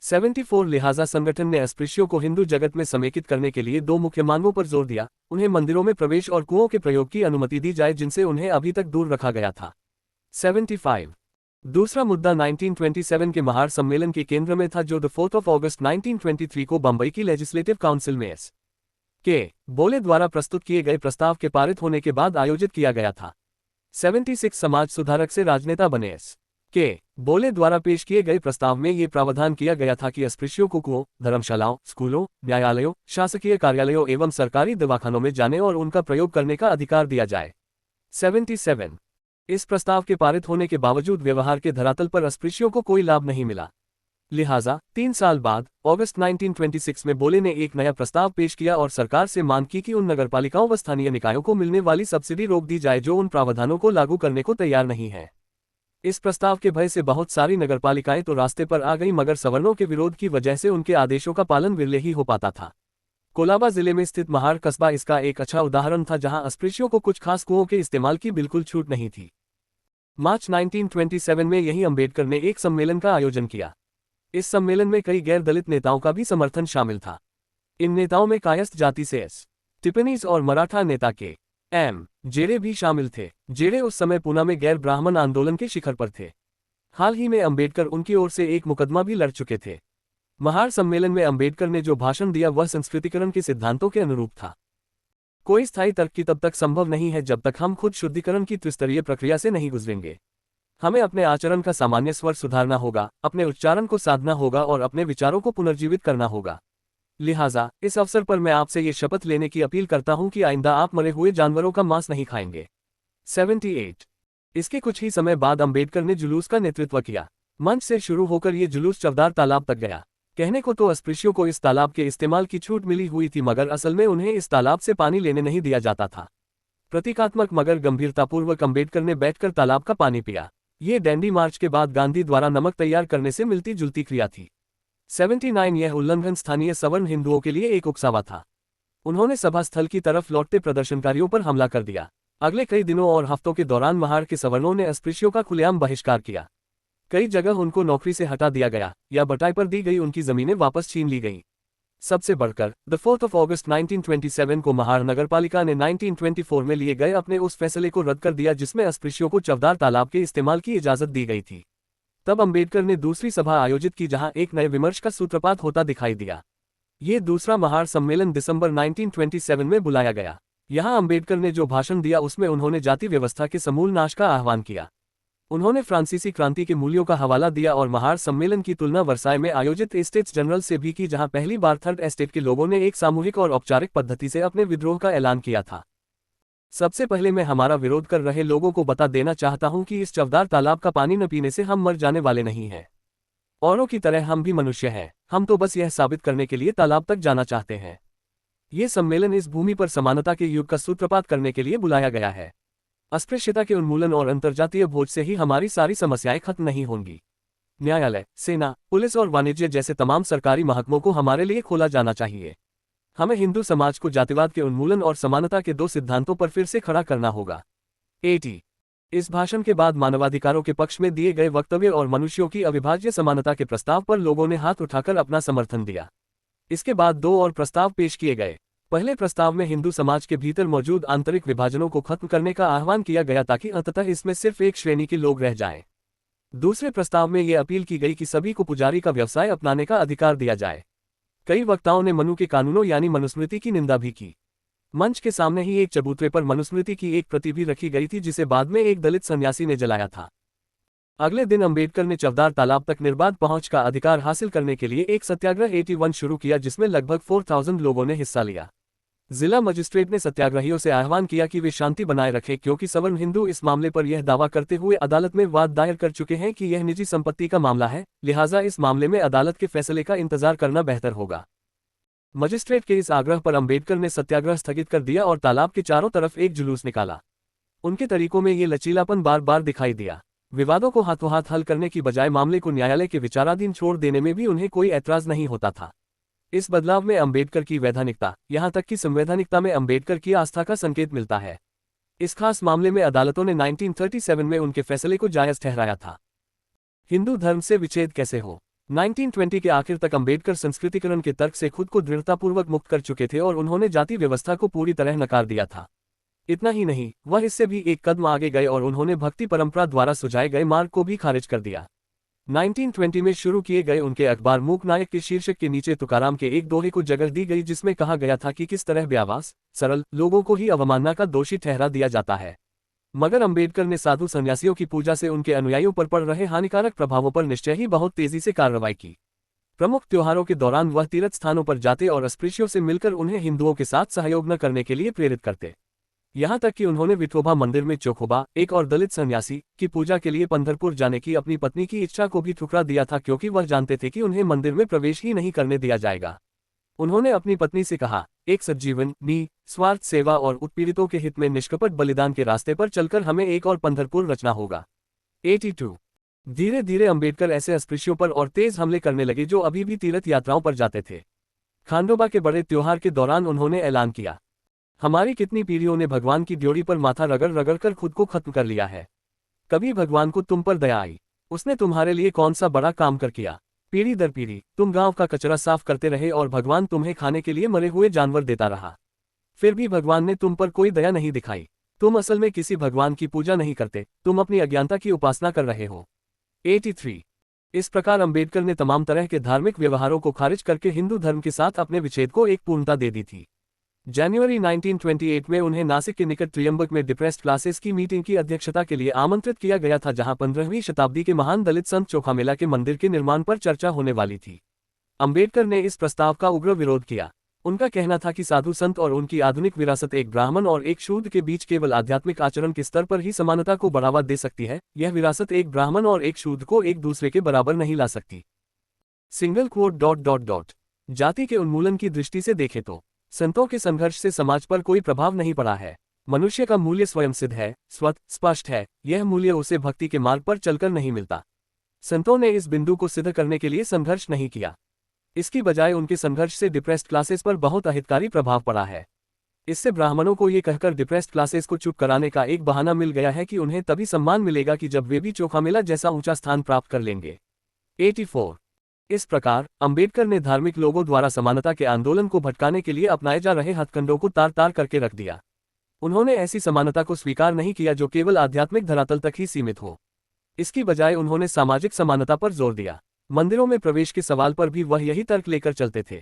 74 लिहाजा संगठन ने अस्पृश्यों को हिंदू जगत में समेकित करने के लिए 2 मुख्य मांगों पर जोर दिया। उन्हें मंदिरों में प्रवेश और कुओं के प्रयोग की अनुमति दी जाए, जिनसे उन्हें अभी तक दूर रखा गया था। 75 दूसरा मुद्दा 1927 के महार सम्मेलन के केंद्र में था, जो 4 अगस्त 1923 को बंबई की लेजिस्लेटिव काउंसिल में एस के बोले द्वारा प्रस्तुत किए गए प्रस्ताव के पारित होने के बाद आयोजित किया गया था। 76 समाज सुधारक से राजनेता बने एस के बोले द्वारा पेश किए गए प्रस्ताव में ये प्रावधान किया गया था कि अस्पृश्यों को कुओं, धर्मशालाओं, स्कूलों, न्यायालयों, शासकीय कार्यालयों एवं सरकारी दवाखानों में जाने और उनका प्रयोग करने का अधिकार दिया जाए। 77 इस प्रस्ताव के पारित होने के बावजूद व्यवहार के धरातल पर अस्पृश्यों को कोई लाभ नहीं मिला। लिहाजा 3 साल बाद अगस्त 1926 में बोले ने एक नया प्रस्ताव पेश किया और सरकार से मांग की कि उन नगरपालिकाओं व स्थानीय निकायों को मिलने वाली सब्सिडी रोक दी जाए जो उन प्रावधानों को लागू करने को तैयार नहीं है। इस प्रस्ताव के भय से बहुत सारी नगरपालिकाएं तो रास्ते पर आ गई, मगर सवर्णों के विरोध की वजह से उनके आदेशों का पालन विरले ही हो पाता था। कोलाबा जिले में स्थित महार कस्बा इसका एक अच्छा उदाहरण था, जहां अस्पृश्यों को कुछ खास कुओं के इस्तेमाल की बिल्कुल छूट नहीं थी। मार्च 1927 में यही अंबेडकर ने एक सम्मेलन का आयोजन किया। इस सम्मेलन में कई गैर दलित नेताओं का भी समर्थन शामिल था। इन नेताओं में कायस्थ जाति से एस टिप्पणीज और मराठा नेता के एम जेड़े भी शामिल थे। जेड़े उस समय पूना में गैर ब्राह्मण आंदोलन के शिखर पर थे। हाल ही में अंबेडकर उनकी ओर से एक मुकदमा भी लड़ चुके थे। महार सम्मेलन में अंबेडकर ने जो भाषण दिया वह संस्कृतिकरण के सिद्धांतों के अनुरूप था। कोई स्थायी तरक्की तब तक संभव नहीं है जब तक हम खुद शुद्धिकरण की त्रिस्तरीय प्रक्रिया से नहीं गुजरेंगे। हमें अपने आचरण का सामान्य स्वर सुधारना होगा, अपने उच्चारण को साधना होगा और अपने विचारों को पुनर्जीवित करना होगा। लिहाजा इस अवसर पर मैं आपसे ये शपथ लेने की अपील करता हूं कि आइंदा आप मरे हुए जानवरों का मांस नहीं खाएंगे। 78 इसके कुछ ही समय बाद अंबेडकर ने जुलूस का नेतृत्व किया। मंच से शुरू होकर ये जुलूस चवदार तालाब तक गया। कहने को तो अस्पृश्यों को इस तालाब के इस्तेमाल की छूट मिली हुई थी, मगर असल में उन्हें इस तालाब से पानी लेने नहीं दिया जाता था। प्रतीकात्मक मगर गंभीरतापूर्वक अंबेडकर ने बैठकर तालाब का पानी पिया। ये डैंडी मार्च के बाद गांधी द्वारा नमक तैयार करने से मिलती जुलती क्रिया थी। 79 यह उल्लंघन स्थानीय सवर्ण हिंदुओं के लिए एक उकसावा था। उन्होंने सभा स्थल की तरफ लौटते प्रदर्शनकारियों पर हमला कर दिया। अगले कई दिनों और हफ्तों के दौरान महार के सवर्णों ने अस्पृश्यों का खुलेआम बहिष्कार किया। कई जगह उनको नौकरी से हटा दिया गया या बटाई पर दी गई उनकी जमीनें वापस छीन ली गईं। सबसे बढ़कर 4 अगस्त 1927 को महार नगरपालिका ने 1924 में लिए गए अपने उस फैसले को रद्द कर दिया जिसमें अस्पृश्यों को चवदार तालाब के इस्तेमाल की इजाजत दी गई थी। तब अंबेडकर ने दूसरी सभा आयोजित की जहां एक नए विमर्श का सूत्रपात होता दिखाई दिया। ये दूसरा महार सम्मेलन दिसंबर 1927 में बुलाया गया। यहाँ अंबेडकर ने जो भाषण दिया उसमें उन्होंने जाति व्यवस्था के समूल नाश का आह्वान किया। उन्होंने फ्रांसीसी क्रांति के मूल्यों का हवाला दिया और महार सम्मेलन की तुलना वर्साय में आयोजित एस्टेट्स जनरल से भी की, जहां पहली बार थर्ड एस्टेट के लोगों ने एक सामूहिक और औपचारिक पद्धति से अपने विद्रोह का ऐलान किया था। सबसे पहले मैं हमारा विरोध कर रहे लोगों को बता देना चाहता हूं कि इस चवदार तालाब का पानी न पीने से हम मर जाने वाले नहीं हैं। औरों की तरह हम भी मनुष्य हैं, हम तो बस यह साबित करने के लिए तालाब तक जाना चाहते हैं। ये सम्मेलन इस भूमि पर समानता के युग का सूत्रपात करने के लिए बुलाया गया है। अस्पृश्यता के उन्मूलन और अंतर्जातीय भोज से ही हमारी सारी समस्याएं खत्म नहीं होंगी। न्यायालय, सेना, पुलिस और वाणिज्य जैसे तमाम सरकारी महकमों को हमारे लिए खोला जाना चाहिए। हमें हिंदू समाज को जातिवाद के उन्मूलन और समानता के दो सिद्धांतों पर फिर से खड़ा करना होगा। 80 इस भाषण के बाद मानवाधिकारों के पक्ष में दिए गए वक्तव्य और मनुष्यों की अविभाज्य समानता के प्रस्ताव पर लोगों ने हाथ उठाकर अपना समर्थन दिया। इसके बाद दो और प्रस्ताव पेश किए गए। पहले प्रस्ताव में हिंदू समाज के भीतर मौजूद आंतरिक विभाजनों को खत्म करने का आह्वान किया गया ताकि अंततः इसमें सिर्फ एक श्रेणी के लोग रह जाएं। दूसरे प्रस्ताव में यह अपील की गई कि सभी को पुजारी का व्यवसाय अपनाने का अधिकार दिया जाए। कई वक्ताओं ने मनु के कानूनों यानी मनुस्मृति की निंदा भी की। मंच के सामने ही एक चबूतरे पर मनुस्मृति की एक प्रति भी रखी गई थी जिसे बाद में एक दलित सन्यासी ने जलाया था। अगले दिन अंबेडकर ने चवदार तालाब तक निर्बाध पहुंच का अधिकार हासिल करने के लिए एक सत्याग्रह 81 शुरू किया जिसमें लगभग 4000 लोगों ने हिस्सा लिया। जिला मजिस्ट्रेट ने सत्याग्रहियों से आह्वान किया कि वे शांति बनाए रखें क्योंकि सवर्ण हिंदू इस मामले पर यह दावा करते हुए अदालत में वाद दायर कर चुके हैं कि यह निजी संपत्ति का मामला है, लिहाजा इस मामले में अदालत के फैसले का इंतजार करना बेहतर होगा। मजिस्ट्रेट के इस आग्रह पर अंबेडकर ने सत्याग्रह स्थगित कर दिया और तालाब के चारों तरफ एक जुलूस निकाला। उनके तरीकों में ये लचीलापन बार बार दिखाई दिया। विवादों को हाथों हाथ हल करने की बजाय मामले को न्यायालय के विचाराधीन छोड़ देने में भी उन्हें कोई ऐतराज नहीं होता था। इस बदलाव में अंबेडकर की वैधानिकता, यहां तक कि संवैधानिकता में अंबेडकर की आस्था का संकेत मिलता है। इस खास मामले में अदालतों ने 1937 में उनके फैसले को जायज ठहराया था। हिंदू धर्म से विच्छेद कैसे हो? 1920 के आखिर तक अंबेडकर संस्कृतिकरण के तर्क से खुद को दृढ़तापूर्वक मुक्त कर चुके थे और उन्होंने जाति व्यवस्था को पूरी तरह नकार दिया था। इतना ही नहीं, वह इससे भी एक कदम आगे गए और उन्होंने भक्ति परंपरा द्वारा सुझाए गए मार्ग को भी खारिज कर दिया। 1920 में शुरू किए गए उनके अखबार मूक नायक के शीर्षक के नीचे तुकाराम के एक दोहे को जगह दी गई जिसमें कहा गया था कि किस तरह ब्यावास, सरल लोगों को ही अवमानना का दोषी ठहरा दिया जाता है। मगर अंबेडकर ने साधु सन्यासियों की पूजा से उनके अनुयायियों पर पड़ रहे हानिकारक प्रभावों पर निश्चय ही बहुत तेजी से कार्रवाई की। प्रमुख त्योहारों के दौरान वह तीर्थ स्थानों पर जाते और अस्पृश्यों से मिलकर उन्हें हिंदुओं के साथ सहयोग न करने के लिए प्रेरित करते। यहाँ तक कि उन्होंने विठोबा मंदिर में चोखोबा, एक और दलित सन्यासी, की पूजा के लिए पंढरपुर जाने की अपनी पत्नी की इच्छा को भी ठुकरा दिया था क्योंकि वह जानते थे कि उन्हें मंदिर में प्रवेश ही नहीं करने दिया जाएगा। उन्होंने अपनी पत्नी से कहा, एक सज्जीवन, निस्वार्थ सेवा और उत्पीड़ितों के हित में निष्कपट बलिदान के रास्ते पर चलकर हमें एक और पंढरपुर रचना होगा। 82 धीरे धीरे अंबेडकर ऐसे अस्पृश्यों पर और तेज हमले करने लगे जो अभी भी तीर्थ यात्राओं पर जाते थे। खांडोबा के बड़े त्योहार के दौरान उन्होंने ऐलान किया, हमारी कितनी पीढ़ियों ने भगवान की ड्योढ़ी पर माथा रगड़ रगड़ कर खुद को खत्म कर लिया है। कभी भगवान को तुम पर दया आई? उसने तुम्हारे लिए कौन सा बड़ा काम कर किया? पीढ़ी दर पीढ़ी तुम गांव का कचरा साफ करते रहे और भगवान तुम्हें खाने के लिए मरे हुए जानवर देता रहा। फिर भी भगवान ने तुम पर कोई दया नहीं दिखाई। तुम असल में किसी भगवान की पूजा नहीं करते, तुम अपनी अज्ञानता की उपासना कर रहे हो। 83 इस प्रकार अंबेडकर ने तमाम तरह के धार्मिक व्यवहारों को खारिज करके हिंदू धर्म के साथ अपने विच्छेद को एक पूर्णता दे दी थी। जनवरी 1928 में उन्हें नासिक के निकट त्रियंबक में डिप्रेस्ड क्लासेस की मीटिंग की अध्यक्षता के लिए आमंत्रित किया गया था जहां 15वीं शताब्दी के महान दलित संत चोखामेला के मंदिर के निर्माण पर चर्चा होने वाली थी। अंबेडकर ने इस प्रस्ताव का उग्र विरोध किया। उनका कहना था कि साधु संत और उनकी आधुनिक विरासत एक ब्राह्मण और एक शूद्र के बीच केवल आध्यात्मिक आचरण के स्तर पर ही समानता को बढ़ावा दे सकती है, यह विरासत एक ब्राह्मण और एक शूद्र को एक दूसरे के बराबर नहीं ला सकती। सिंगल कोट ... जाति के उन्मूलन की दृष्टि से देखें तो संतों के संघर्ष से समाज पर कोई प्रभाव नहीं पड़ा है। मनुष्य का मूल्य स्वयं सिद्ध है, स्वतः स्पष्ट है, यह मूल्य उसे भक्ति के मार्ग पर चलकर नहीं मिलता। संतों ने इस बिंदु को सिद्ध करने के लिए संघर्ष नहीं किया। इसकी बजाय उनके संघर्ष से डिप्रेस्ड क्लासेस पर बहुत अहितकारी प्रभाव पड़ा है। इससे ब्राह्मणों को ये कहकर डिप्रेस्ड क्लासेस को चुप कराने का एक बहाना मिल गया है कि उन्हें तभी सम्मान मिलेगा कि जब वे भी चोखामेला जैसा ऊंचा स्थान प्राप्त कर लेंगे। 84 इस प्रकार अंबेडकर ने धार्मिक लोगों द्वारा समानता के आंदोलन को भटकाने के लिए अपनाए जा रहे हथकंडों को तार तार करके रख दिया। उन्होंने ऐसी समानता को स्वीकार नहीं किया जो केवल आध्यात्मिक धरातल तक ही सीमित हो। इसकी बजाय उन्होंने सामाजिक समानता पर जोर दिया। मंदिरों में प्रवेश के सवाल पर भी वह यही तर्क लेकर चलते थे।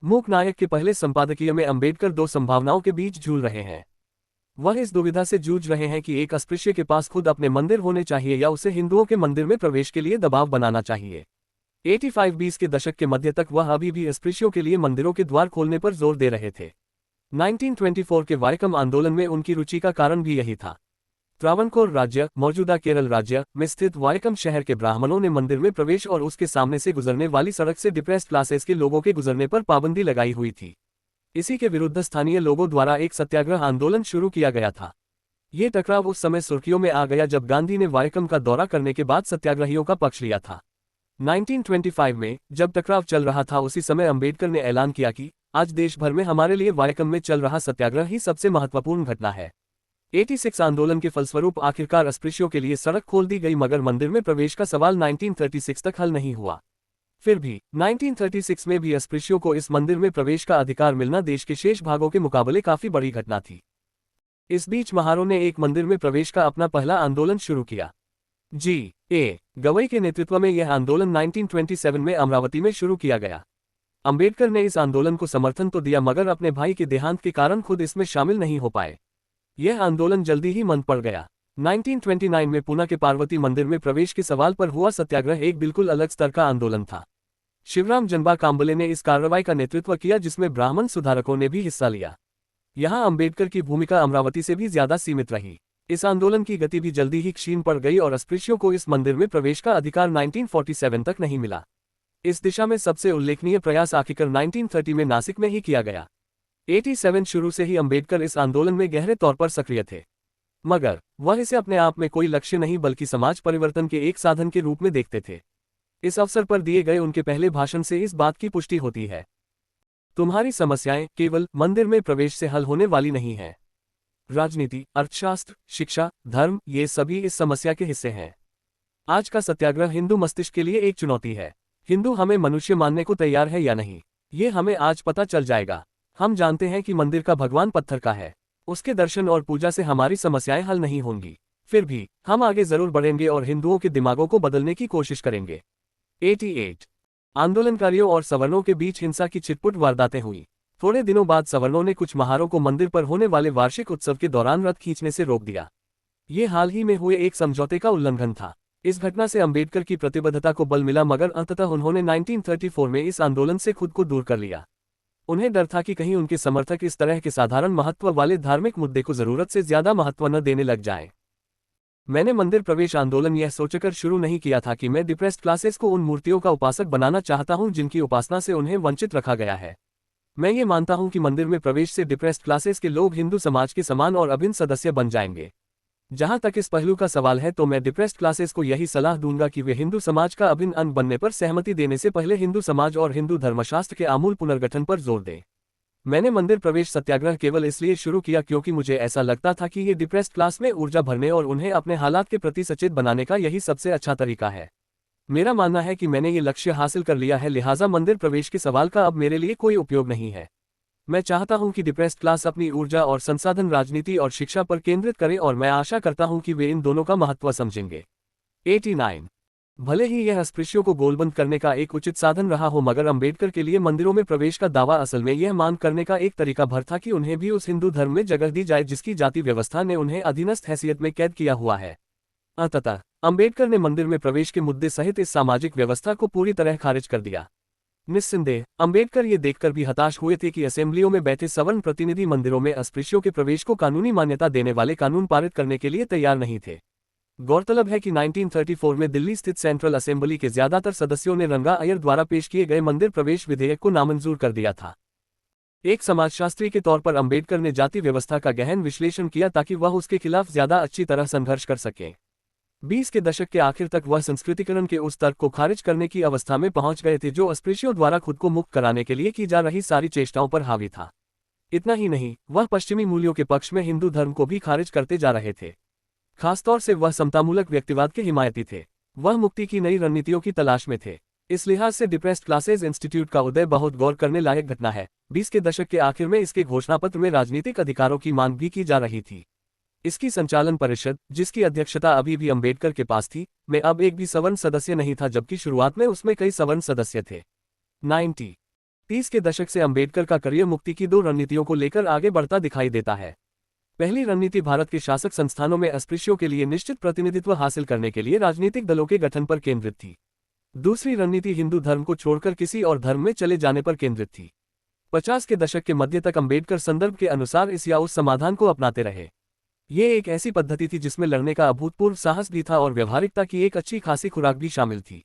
मूक नायक के पहले संपादकीय में अंबेडकर दो संभावनाओं के बीच झूल रहे हैं। वह इस दुविधा से जूझ रहे हैं कि एक अस्पृश्य के पास खुद अपने मंदिर होने चाहिए या उसे हिंदुओं के मंदिर में प्रवेश के लिए दबाव बनाना चाहिए। 85-20 के दशक के मध्य तक वह अभी भी अस्पृश्यों के लिए मंदिरों के द्वार खोलने पर जोर दे रहे थे। 1924 के वायकम आंदोलन में उनकी रुचि का कारण भी यही था। त्रावणकोर राज्य, मौजूदा केरल राज्य, में स्थित वायकम शहर के ब्राह्मणों ने मंदिर में प्रवेश और उसके सामने से गुजरने वाली सड़क से डिप्रेस्ड क्लासेस के लोगों के गुजरने पर पाबंदी लगाई हुई थी। इसी के विरुद्ध स्थानीय लोगों द्वारा एक सत्याग्रह आंदोलन शुरू किया गया था। ये टकराव उस समय सुर्खियों में आ गया जब गांधी ने वायकम का दौरा करने के बाद सत्याग्रहियों का पक्ष लिया था। 1925 में जब टकराव चल रहा था उसी समय अंबेडकर ने ऐलान किया कि आज देश भर में हमारे लिए वायकम में चल रहा सत्याग्रह ही सबसे महत्वपूर्ण घटना है। 86 आंदोलन के फलस्वरूप आखिरकार अस्पृश्यों के लिए सड़क खोल दी गई, मगर मंदिर में प्रवेश का सवाल 1936 तक हल नहीं हुआ। फिर भी 1936 में भी अस्पृश्यों को इस मंदिर में प्रवेश का अधिकार मिलना देश के शेष भागों के मुकाबले काफी बड़ी घटना थी। इस बीच महारों ने एक मंदिर में प्रवेश का अपना पहला आंदोलन शुरू किया। G.A. गवई के नेतृत्व में यह आंदोलन 1927 में अमरावती में शुरू किया गया। अंबेडकर ने इस आंदोलन को समर्थन तो दिया, मगर अपने भाई के देहांत के कारण खुद इसमें शामिल नहीं हो पाए। यह आंदोलन जल्दी ही मंद पड़ गया। 1929 में पुणे के पार्वती मंदिर में प्रवेश के सवाल पर हुआ सत्याग्रह एक बिल्कुल अलग स्तर का आंदोलन था। शिवराम जनबा कांबले ने इस कार्रवाई का नेतृत्व किया, जिसमें ब्राह्मण सुधारकों ने भी हिस्सा लिया। यहां अंबेडकर की भूमिका अमरावती से भी ज्यादा सीमित रही। इस आंदोलन की गति भी जल्दी ही क्षीण पड़ गई और अस्पृश्यों को इस मंदिर में प्रवेश का अधिकार 1947 तक नहीं मिला। इस दिशा में सबसे उल्लेखनीय प्रयास आखिरकार 1930 में नासिक में ही किया गया। 87 शुरू से ही अंबेडकर इस आंदोलन में गहरे तौर पर सक्रिय थे, मगर वह इसे अपने आप में कोई लक्ष्य नहीं बल्कि समाज परिवर्तन के एक साधन के रूप में देखते थे। इस अवसर पर दिए गए उनके पहले भाषण से इस बात की पुष्टि होती है। तुम्हारी समस्याएं केवल मंदिर में प्रवेश से हल होने वाली नहीं हैं। राजनीति, अर्थशास्त्र, शिक्षा, धर्म, ये सभी इस समस्या के हिस्से हैं। आज का सत्याग्रह हिंदू मस्तिष्क के लिए एक चुनौती है। हिंदू हमें मनुष्य मानने को तैयार है या नहीं, ये हमें आज पता चल जाएगा। हम जानते हैं कि मंदिर का भगवान पत्थर का है, उसके दर्शन और पूजा से हमारी समस्याएं हल नहीं होंगी। फिर भी हम आगे जरूर बढ़ेंगे और हिंदुओं के दिमागों को बदलने की कोशिश करेंगे। 88 आंदोलनकारियों और सवर्णों के बीच हिंसा की छिटपुट वारदातें हुई। थोड़े दिनों बाद सवर्णों ने कुछ महारों को मंदिर पर होने वाले वार्षिक उत्सव के दौरान रथ खींचने से रोक दिया। ये हाल ही में हुए एक समझौते का उल्लंघन था। इस घटना से अंबेडकर की प्रतिबद्धता को बल मिला, मगर अंततः उन्होंने 1934 में इस आंदोलन से खुद को दूर कर लिया। उन्हें डर था कि कहीं उनके समर्थक इस तरह के साधारण महत्व वाले धार्मिक मुद्दे को जरूरत से ज्यादा महत्व न देने लग जाएं। मैंने मंदिर प्रवेश आंदोलन यह सोचकर शुरू नहीं किया था कि मैं डिप्रेस्ड क्लासेस को उन मूर्तियों का उपासक बनाना चाहता हूं जिनकी उपासना से उन्हें वंचित रखा गया है। मैं ये मानता हूं कि मंदिर में प्रवेश से डिप्रेस्ड क्लासेस के लोग हिंदू समाज के समान और अभिन्न सदस्य बन जाएंगे। जहां तक इस पहलू का सवाल है तो मैं डिप्रेस्ड क्लासेस को यही सलाह दूंगा कि वे हिंदू समाज का अभिन्न अंग बनने पर सहमति देने से पहले हिंदू समाज और हिंदू धर्मशास्त्र के आमूल पुनर्गठन पर जोर दें। मैंने मंदिर प्रवेश सत्याग्रह केवल इसलिए शुरू किया क्योंकि मुझे ऐसा लगता था कि ये डिप्रेस्ड क्लास में ऊर्जा भरने और उन्हें अपने हालात के प्रति सचेत बनाने का यही सबसे अच्छा तरीका है। मेरा मानना है कि मैंने ये लक्ष्य हासिल कर लिया है, लिहाजा मंदिर प्रवेश के सवाल का अब मेरे लिए कोई उपयोग नहीं है। मैं चाहता हूं कि डिप्रेस्ड क्लास अपनी ऊर्जा और संसाधन राजनीति और शिक्षा पर केंद्रित करे और मैं आशा करता हूं कि वे इन दोनों का महत्व समझेंगे। 89 भले ही यह अस्पृश्यों को गोलबंद करने का एक उचित साधन रहा हो, मगर अंबेडकर के लिए मंदिरों में प्रवेश का दावा असल में यह मान करने का एक तरीका भर था कि उन्हें भी उस हिंदू धर्म में जगह दी जाए जिसकी जाति व्यवस्था ने उन्हें अधीनस्थ हैसियत में कैद किया हुआ है। अंततः अंबेडकर ने मंदिर में प्रवेश के मुद्दे सहित इस सामाजिक व्यवस्था को पूरी तरह खारिज कर दिया। निस्संदेह अंबेडकर ये देखकर भी हताश हुए थे कि असेंबलियों में बैठे सवर्ण प्रतिनिधि मंदिरों में अस्पृश्यों के प्रवेश को कानूनी मान्यता देने वाले कानून पारित करने के लिए तैयार नहीं थे। गौरतलब है कि 1934 में दिल्ली स्थित सेंट्रल असेंबली के ज्यादातर सदस्यों ने रंगा अय्यर द्वारा पेश किए गए मंदिर प्रवेश विधेयक को नामंजूर कर दिया था। एक समाजशास्त्री के तौर पर अंबेडकर ने जाति व्यवस्था का गहन विश्लेषण किया ताकि वह उसके खिलाफ ज्यादा अच्छी तरह संघर्ष कर सके। 20 के दशक के आखिर तक वह संस्कृतिकरण के उस तर्क को खारिज करने की अवस्था में पहुंच गए थे जो अस्पृश्यों द्वारा खुद को मुक्त कराने के लिए की जा रही सारी चेष्टाओं पर हावी था। इतना ही नहीं, वह पश्चिमी मूल्यों के पक्ष में हिंदू धर्म को भी खारिज करते जा रहे थे। खासतौर से वह समतामूलक व्यक्तिवाद के हिमायती थे। वह मुक्ति की नई रणनीतियों की तलाश में थे। इस लिहाज से डिप्रेस्ड क्लासेस इंस्टीट्यूट का उदय बहुत गौर करने लायक घटना है। 20 के दशक के आखिर में इसके घोषणापत्र में राजनीतिक अधिकारों की मांग भी की जा रही थी। इसकी संचालन परिषद, जिसकी अध्यक्षता अभी भी अंबेडकर के पास थी, में अब एक भी सवर्ण सदस्य नहीं था, जबकि शुरुआत में उसमें कई सवर्ण सदस्य थे। 90s के दशक से अंबेडकर का करियर मुक्ति की 2 रणनीतियों को लेकर आगे बढ़ता दिखाई देता है। पहली रणनीति भारत के शासक संस्थानों में अस्पृश्यों के लिए निश्चित प्रतिनिधित्व हासिल करने के लिए राजनीतिक दलों के गठन पर केंद्रित थी। दूसरी रणनीति हिंदू धर्म को छोड़कर किसी और धर्म में चले जाने पर केंद्रित थी। 50 के दशक के मध्य तक अंबेडकर संदर्भ के अनुसार इस या उस समाधान को अपनाते रहे। ये एक ऐसी पद्धति थी जिसमें लड़ने का अभूतपूर्व साहस भी था और व्यवहारिकता की एक अच्छी खासी खुराक भी शामिल थी।